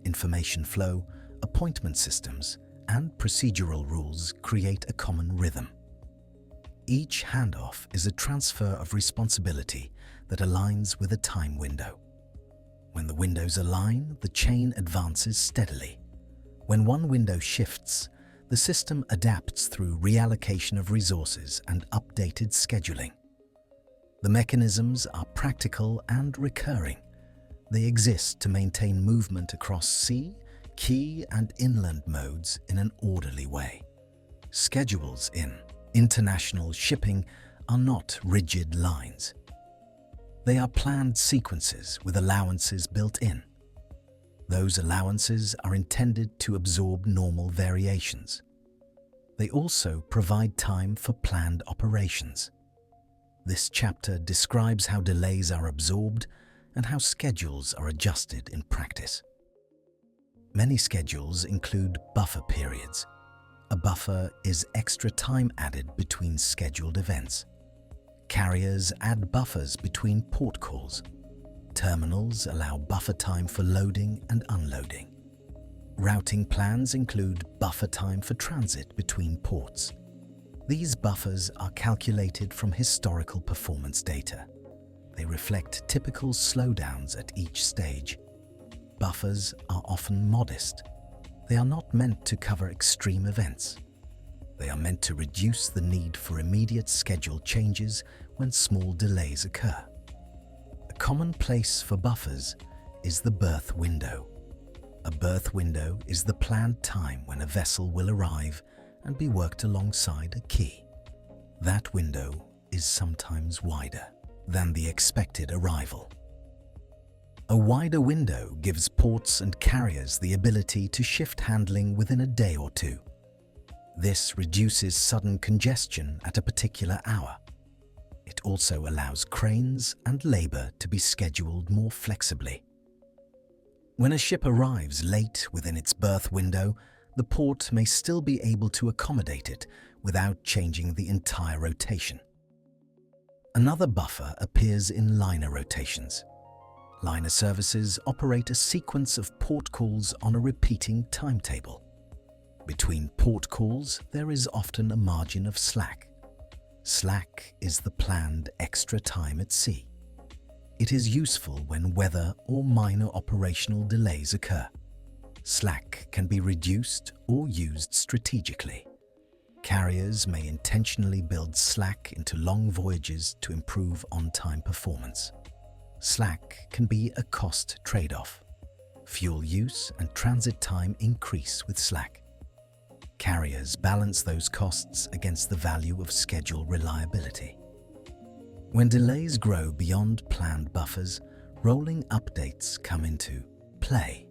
Information flow, appointment systems, and procedural rules create a common rhythm. Each handoff is a transfer of responsibility that aligns with a time window. When the windows align, the chain advances steadily. When one window shifts, the system adapts through reallocation of resources and updated scheduling. The mechanisms are practical and recurring. They exist to maintain movement across sea, quay, and inland modes in an orderly way. Schedules in international shipping are not rigid lines. They are planned sequences with allowances built in. Those allowances are intended to absorb normal variations. They also provide time for planned operations. This chapter describes how delays are absorbed and how schedules are adjusted in practice. Many schedules include buffer periods. A buffer is extra time added between scheduled events. Carriers add buffers between port calls. Terminals allow buffer time for loading and unloading. Routing plans include buffer time for transit between ports. These buffers are calculated from historical performance data. They reflect typical slowdowns at each stage. Buffers are often modest. They are not meant to cover extreme events. They are meant to reduce the need for immediate schedule changes when small delays occur. A common place for buffers is the berth window. A berth window is the planned time when a vessel will arrive and be worked alongside a quay. That window is sometimes wider than the expected arrival. A wider window gives ports and carriers the ability to shift handling within a day or two. This reduces sudden congestion at a particular hour. It also allows cranes and labor to be scheduled more flexibly. When a ship arrives late within its berth window, the port may still be able to accommodate it without changing the entire rotation. Another buffer appears in liner rotations. Liner services operate a sequence of port calls on a repeating timetable. Between port calls, there is often a margin of slack. Slack is the planned extra time at sea. It is useful when weather or minor operational delays occur. Slack can be reduced or used strategically. Carriers may intentionally build slack into long voyages to improve on-time performance. Slack can be a cost trade-off. Fuel use and transit time increase with slack. Carriers balance those costs against the value of schedule reliability. When delays grow beyond planned buffers, rolling updates come into play.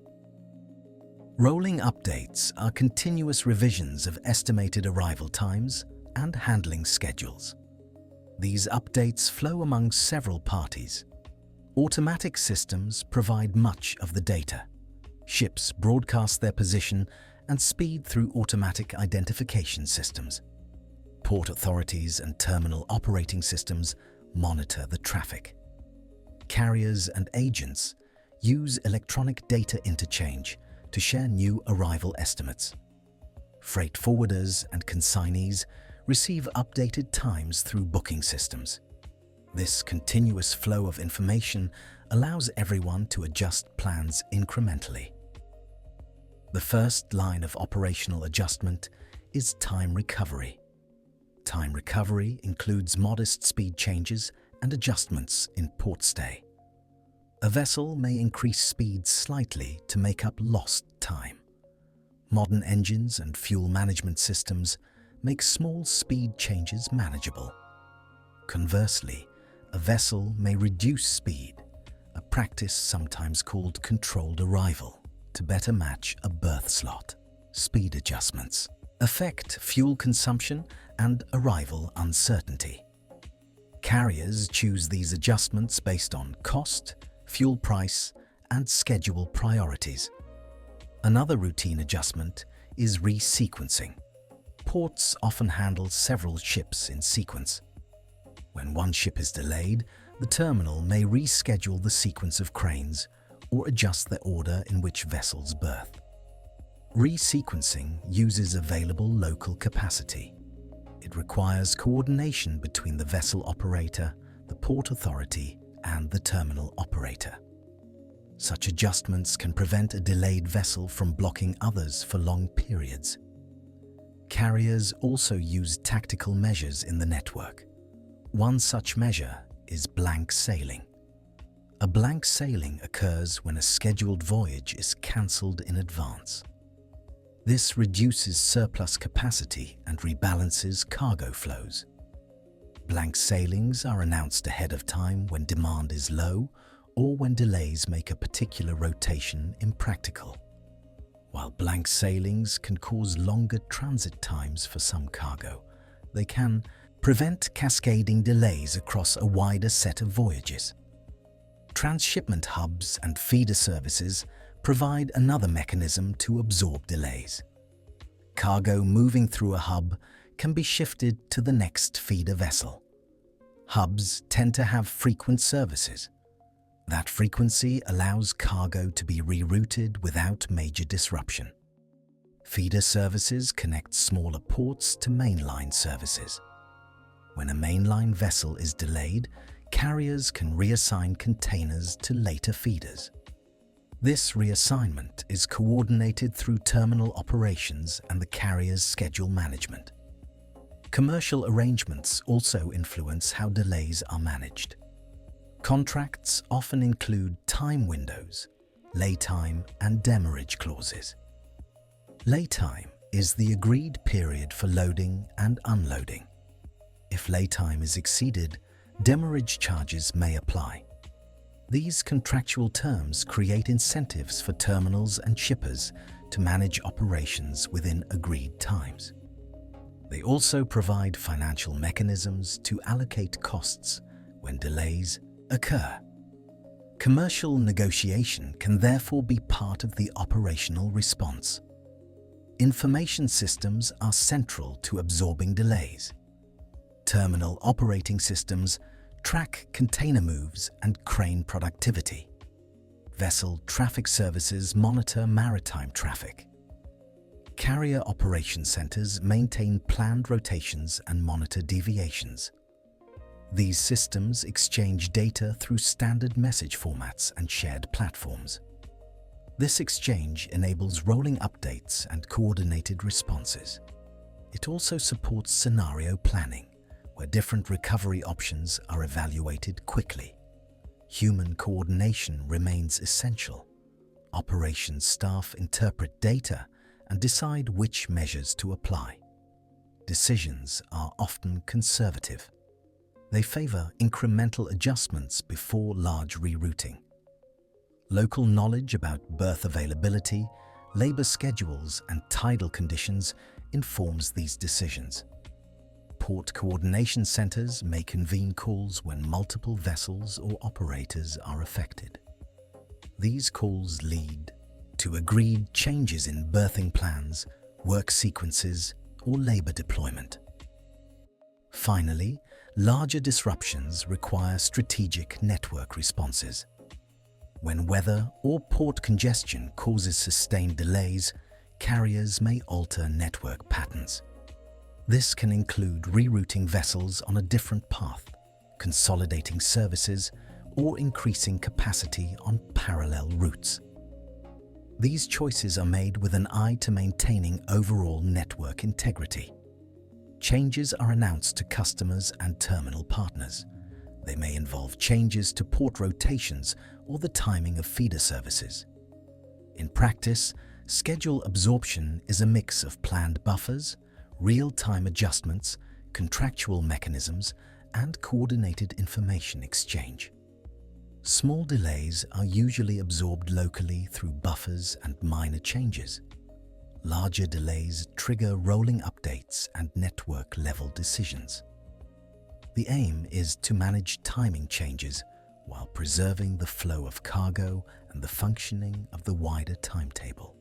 Rolling updates are continuous revisions of estimated arrival times and handling schedules. These updates flow among several parties. Automatic systems provide much of the data. Ships broadcast their position and speed through automatic identification systems. Port authorities and terminal operating systems monitor the traffic. Carriers and agents use electronic data interchange to share new arrival estimates. Freight forwarders and consignees receive updated times through booking systems. This continuous flow of information allows everyone to adjust plans incrementally. The first line of operational adjustment is time recovery. Time recovery includes modest speed changes and adjustments in port stay. A vessel may increase speed slightly to make up lost time. Modern engines and fuel management systems make small speed changes manageable. Conversely, a vessel may reduce speed, a practice sometimes called controlled arrival, to better match a berth slot. Speed adjustments affect fuel consumption and arrival uncertainty. Carriers choose these adjustments based on cost, fuel price, and schedule priorities. Another routine adjustment is resequencing. Ports often handle several ships in sequence. When one ship is delayed, the terminal may reschedule the sequence of cranes or adjust the order in which vessels berth. Resequencing uses available local capacity. It requires coordination between the vessel operator, the port authority, and the terminal operator. Such adjustments can prevent a delayed vessel from blocking others for long periods. Carriers also use tactical measures in the network. One such measure is blank sailing. A blank sailing occurs when a scheduled voyage is cancelled in advance. This reduces surplus capacity and rebalances cargo flows. Blank sailings are announced ahead of time when demand is low or when delays make a particular rotation impractical. While blank sailings can cause longer transit times for some cargo, they can prevent cascading delays across a wider set of voyages. Transshipment hubs and feeder services provide another mechanism to absorb delays. Cargo moving through a hub can be shifted to the next feeder vessel. Hubs tend to have frequent services. That frequency allows cargo to be rerouted without major disruption. Feeder services connect smaller ports to mainline services. When a mainline vessel is delayed, carriers can reassign containers to later feeders. This reassignment is coordinated through terminal operations and the carrier's schedule management. Commercial arrangements also influence how delays are managed. Contracts often include time windows, laytime, and demurrage clauses. Laytime is the agreed period for loading and unloading. If laytime is exceeded, demurrage charges may apply. These contractual terms create incentives for terminals and shippers to manage operations within agreed times. They also provide financial mechanisms to allocate costs when delays occur. Commercial negotiation can therefore be part of the operational response. Information systems are central to absorbing delays. Terminal operating systems track container moves and crane productivity. Vessel traffic services monitor maritime traffic. Carrier operation centers maintain planned rotations and monitor deviations. These systems exchange data through standard message formats and shared platforms. This exchange enables rolling updates and coordinated responses. It also supports scenario planning, where different recovery options are evaluated quickly. Human coordination remains essential. Operations staff interpret data and decide which measures to apply. Decisions are often conservative. They favor incremental adjustments before large rerouting. Local knowledge about berth availability, labor schedules, and tidal conditions informs these decisions. Port coordination centers may convene calls when multiple vessels or operators are affected. These calls lead to agreed changes in berthing plans, work sequences, or labor deployment. Finally, larger disruptions require strategic network responses. When weather or port congestion causes sustained delays, carriers may alter network patterns. This can include rerouting vessels on a different path, consolidating services, or increasing capacity on parallel routes. These choices are made with an eye to maintaining overall network integrity. Changes are announced to customers and terminal partners. They may involve changes to port rotations or the timing of feeder services. In practice, schedule absorption is a mix of planned buffers, real-time adjustments, contractual mechanisms, and coordinated information exchange. Small delays are usually absorbed locally through buffers and minor changes. Larger delays trigger rolling updates and network-level decisions. The aim is to manage timing changes while preserving the flow of cargo and the functioning of the wider timetable.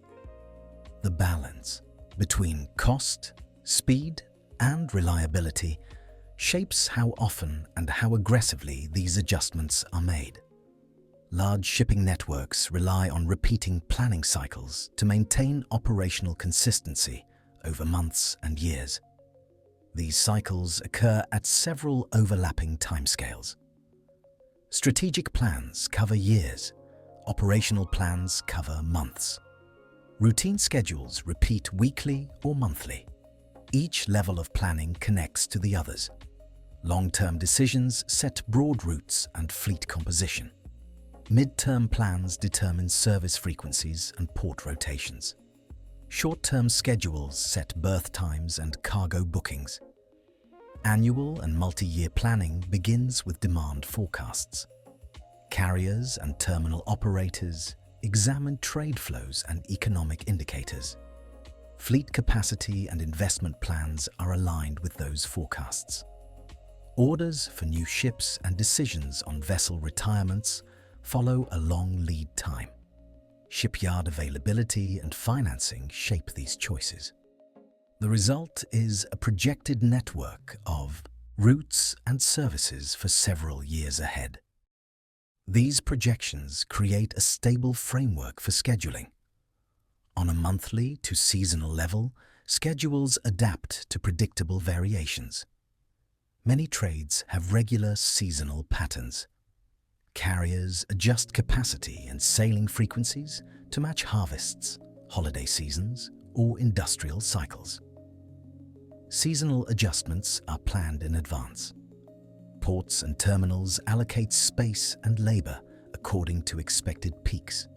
The balance between cost, speed, and reliability shapes how often and how aggressively these adjustments are made. Large shipping networks rely on repeating planning cycles to maintain operational consistency over months and years. These cycles occur at several overlapping timescales. Strategic plans cover years, operational plans cover months. Routine schedules repeat weekly or monthly. Each level of planning connects to the others. Long-term decisions set broad routes and fleet composition. Mid-term plans determine service frequencies and port rotations. Short-term schedules set berth times and cargo bookings. Annual and multi-year planning begins with demand forecasts. Carriers and terminal operators examine trade flows and economic indicators. Fleet capacity and investment plans are aligned with those forecasts. Orders for new ships and decisions on vessel retirements follow a long lead time. Shipyard availability and financing shape these choices. The result is a projected network of routes and services for several years ahead. These projections create a stable framework for scheduling. On a monthly to seasonal level, schedules adapt to predictable variations. Many trades have regular seasonal patterns. Carriers adjust capacity and sailing frequencies to match harvests, holiday seasons, or industrial cycles. Seasonal adjustments are planned in advance. Ports and terminals allocate space and labor according to expected peaks.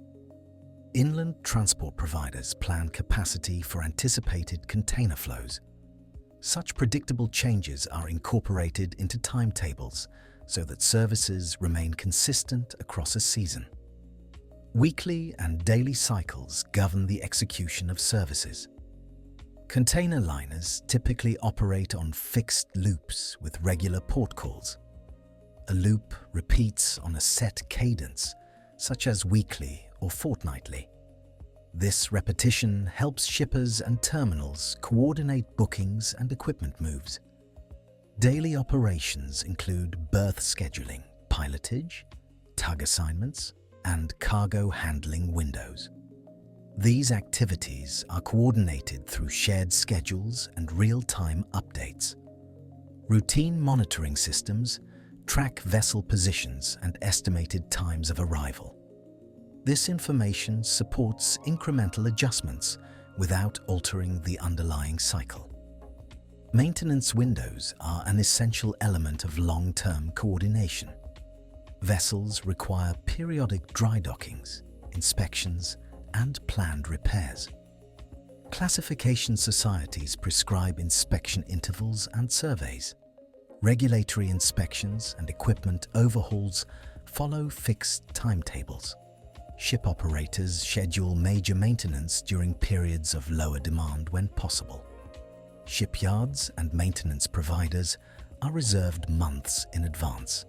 Inland transport providers plan capacity for anticipated container flows. Such predictable changes are incorporated into timetables so that services remain consistent across a season. Weekly and daily cycles govern the execution of services. Container liners typically operate on fixed loops with regular port calls. A loop repeats on a set cadence, such as weekly or fortnightly. This repetition helps shippers and terminals coordinate bookings and equipment moves. Daily operations include berth scheduling, pilotage, tug assignments, and cargo handling windows. These activities are coordinated through shared schedules and real-time updates. Routine monitoring systems track vessel positions and estimated times of arrival. This information supports incremental adjustments without altering the underlying cycle. Maintenance windows are an essential element of long-term coordination. Vessels require periodic dry dockings, inspections, and planned repairs. Classification societies prescribe inspection intervals and surveys. Regulatory inspections and equipment overhauls follow fixed timetables. Ship operators schedule major maintenance during periods of lower demand when possible. Shipyards and maintenance providers are reserved months in advance.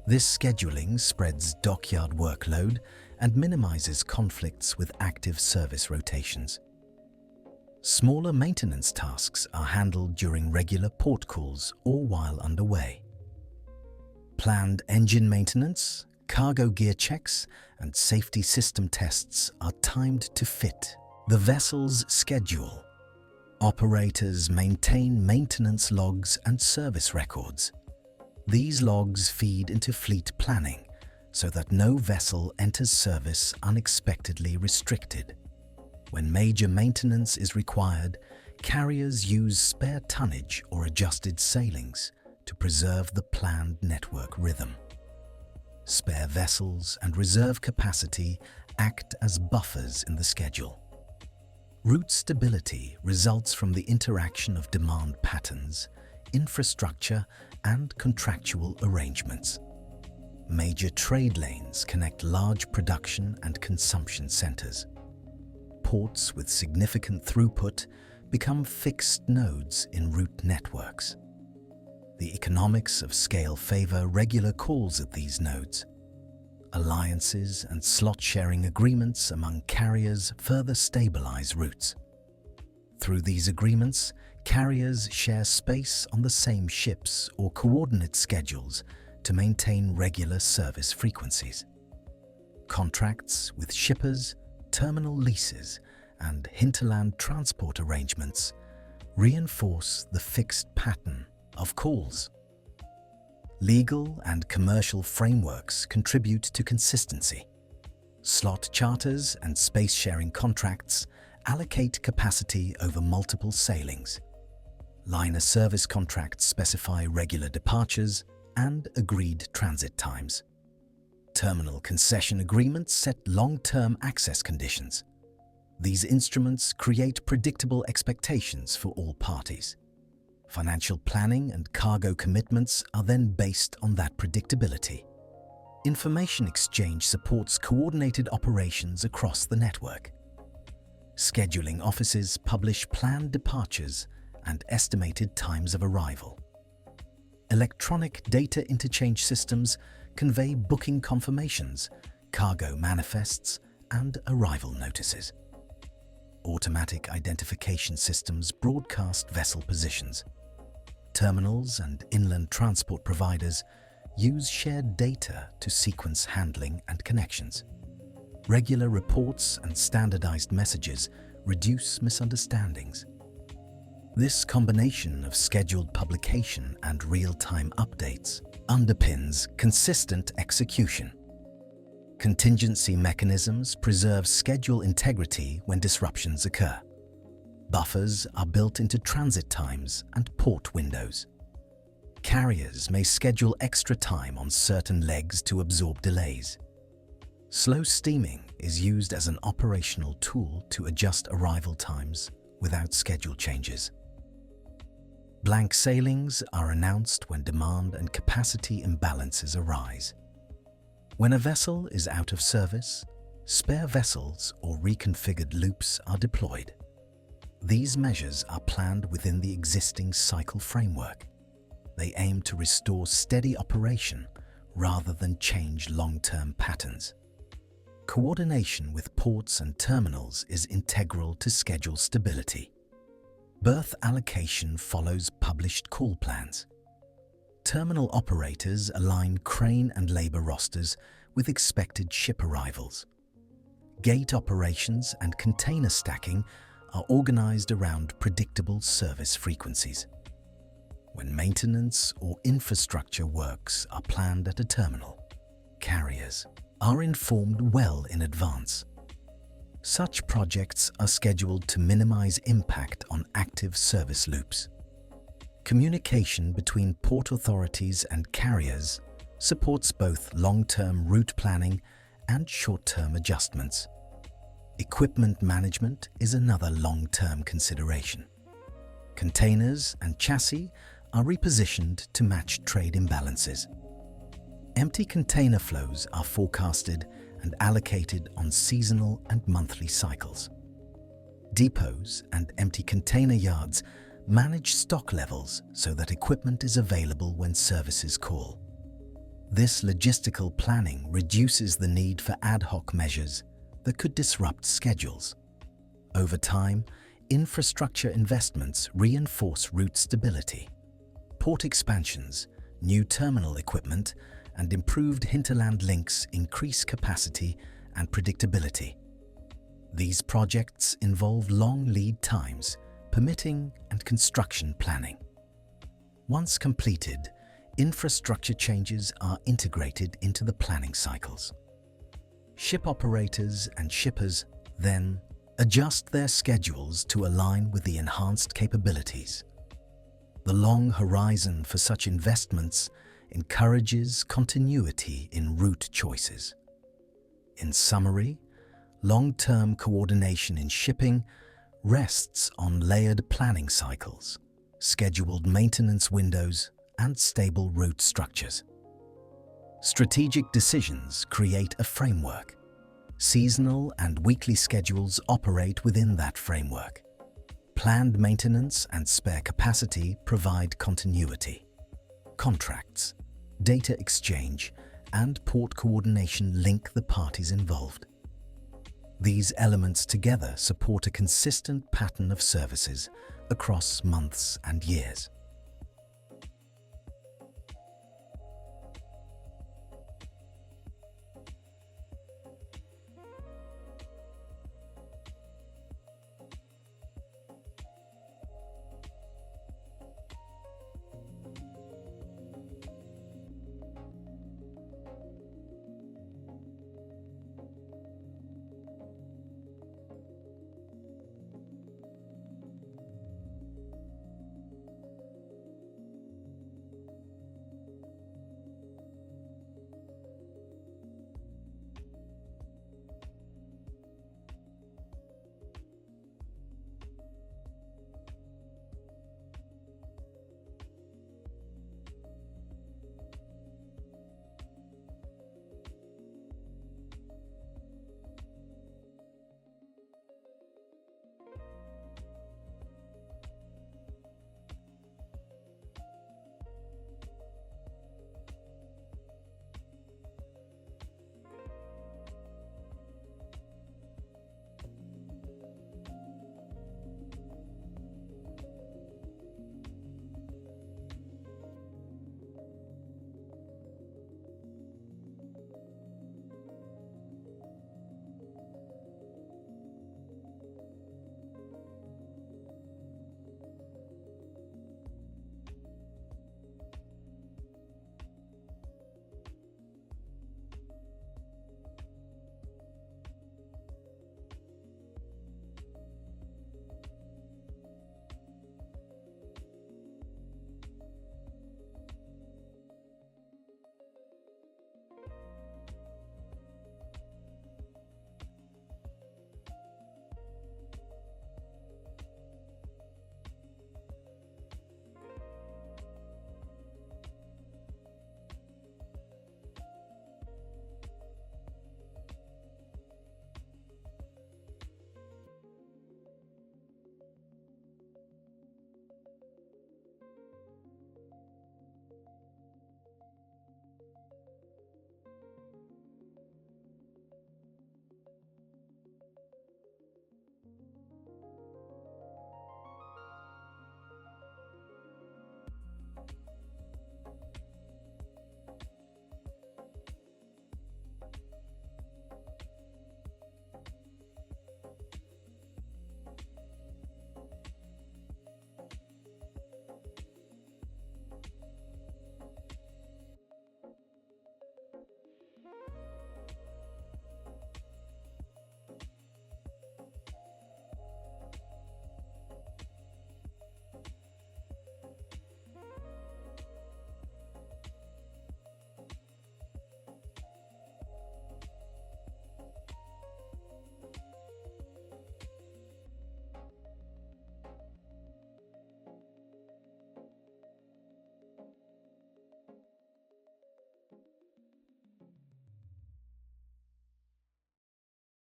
This scheduling spreads dockyard workload and minimizes conflicts with active service rotations. Smaller maintenance tasks are handled during regular port calls or while underway. Planned engine maintenance, cargo gear checks, and safety system tests are timed to fit the vessel's schedule. Operators maintain maintenance logs and service records. These logs feed into fleet planning so that no vessel enters service unexpectedly restricted. When major maintenance is required, carriers use spare tonnage or adjusted sailings to preserve the planned network rhythm. Spare vessels and reserve capacity act as buffers in the schedule. Route stability results from the interaction of demand patterns, infrastructure, and contractual arrangements. Major trade lanes connect large production and consumption centers. Ports with significant throughput become fixed nodes in route networks. The economics of scale favor regular calls at these nodes. Alliances and slot-sharing agreements among carriers further stabilize routes. Through these agreements, carriers share space on the same ships or coordinate schedules to maintain regular service frequencies. Contracts with shippers, terminal leases, and hinterland transport arrangements reinforce the fixed pattern of calls. Legal and commercial frameworks contribute to consistency. Slot charters and space-sharing contracts allocate capacity over multiple sailings. Liner service contracts specify regular departures and agreed transit times. Terminal concession agreements set long-term access conditions. These instruments create predictable expectations for all parties. Financial planning and cargo commitments are then based on that predictability. Information exchange supports coordinated operations across the network. Scheduling offices publish planned departures and estimated times of arrival. Electronic data interchange systems convey booking confirmations, cargo manifests, and arrival notices. Automatic identification systems broadcast vessel positions. Terminals and inland transport providers use shared data to sequence handling and connections. Regular reports and standardized messages reduce misunderstandings. This combination of scheduled publication and real-time updates underpins consistent execution. Contingency mechanisms preserve schedule integrity when disruptions occur. Buffers are built into transit times and port windows. Carriers may schedule extra time on certain legs to absorb delays. Slow steaming is used as an operational tool to adjust arrival times without schedule changes. Blank sailings are announced when demand and capacity imbalances arise. When a vessel is out of service, spare vessels or reconfigured loops are deployed. These measures are planned within the existing cycle framework. They aim to restore steady operation rather than change long-term patterns. Coordination with ports and terminals is integral to schedule stability. Berth allocation follows published call plans. Terminal operators align crane and labor rosters with expected ship arrivals. Gate operations and container stacking are organized around predictable service frequencies. When maintenance or infrastructure works are planned at a terminal, carriers are informed well in advance. Such projects are scheduled to minimize impact on active service loops. Communication between port authorities and carriers supports both long-term route planning and short-term adjustments. Equipment management is another long-term consideration. Containers and chassis are repositioned to match trade imbalances. Empty container flows are forecasted and allocated on seasonal and monthly cycles. Depots and empty container yards manage stock levels so that equipment is available when services call. This logistical planning reduces the need for ad hoc measures that could disrupt schedules. Over time, infrastructure investments reinforce route stability. Port expansions, new terminal equipment, and improved hinterland links increase capacity and predictability. These projects involve long lead times, permitting and construction planning. Once completed, infrastructure changes are integrated into the planning cycles. Ship operators and shippers then adjust their schedules to align with the enhanced capabilities. The long horizon for such investments encourages continuity in route choices. In summary, long-term coordination in shipping rests on layered planning cycles, scheduled maintenance windows, and stable route structures. Strategic decisions create a framework. Seasonal and weekly schedules operate within that framework. Planned maintenance and spare capacity provide continuity. Contracts, data exchange, and port coordination link the parties involved. These elements together support a consistent pattern of services across months and years.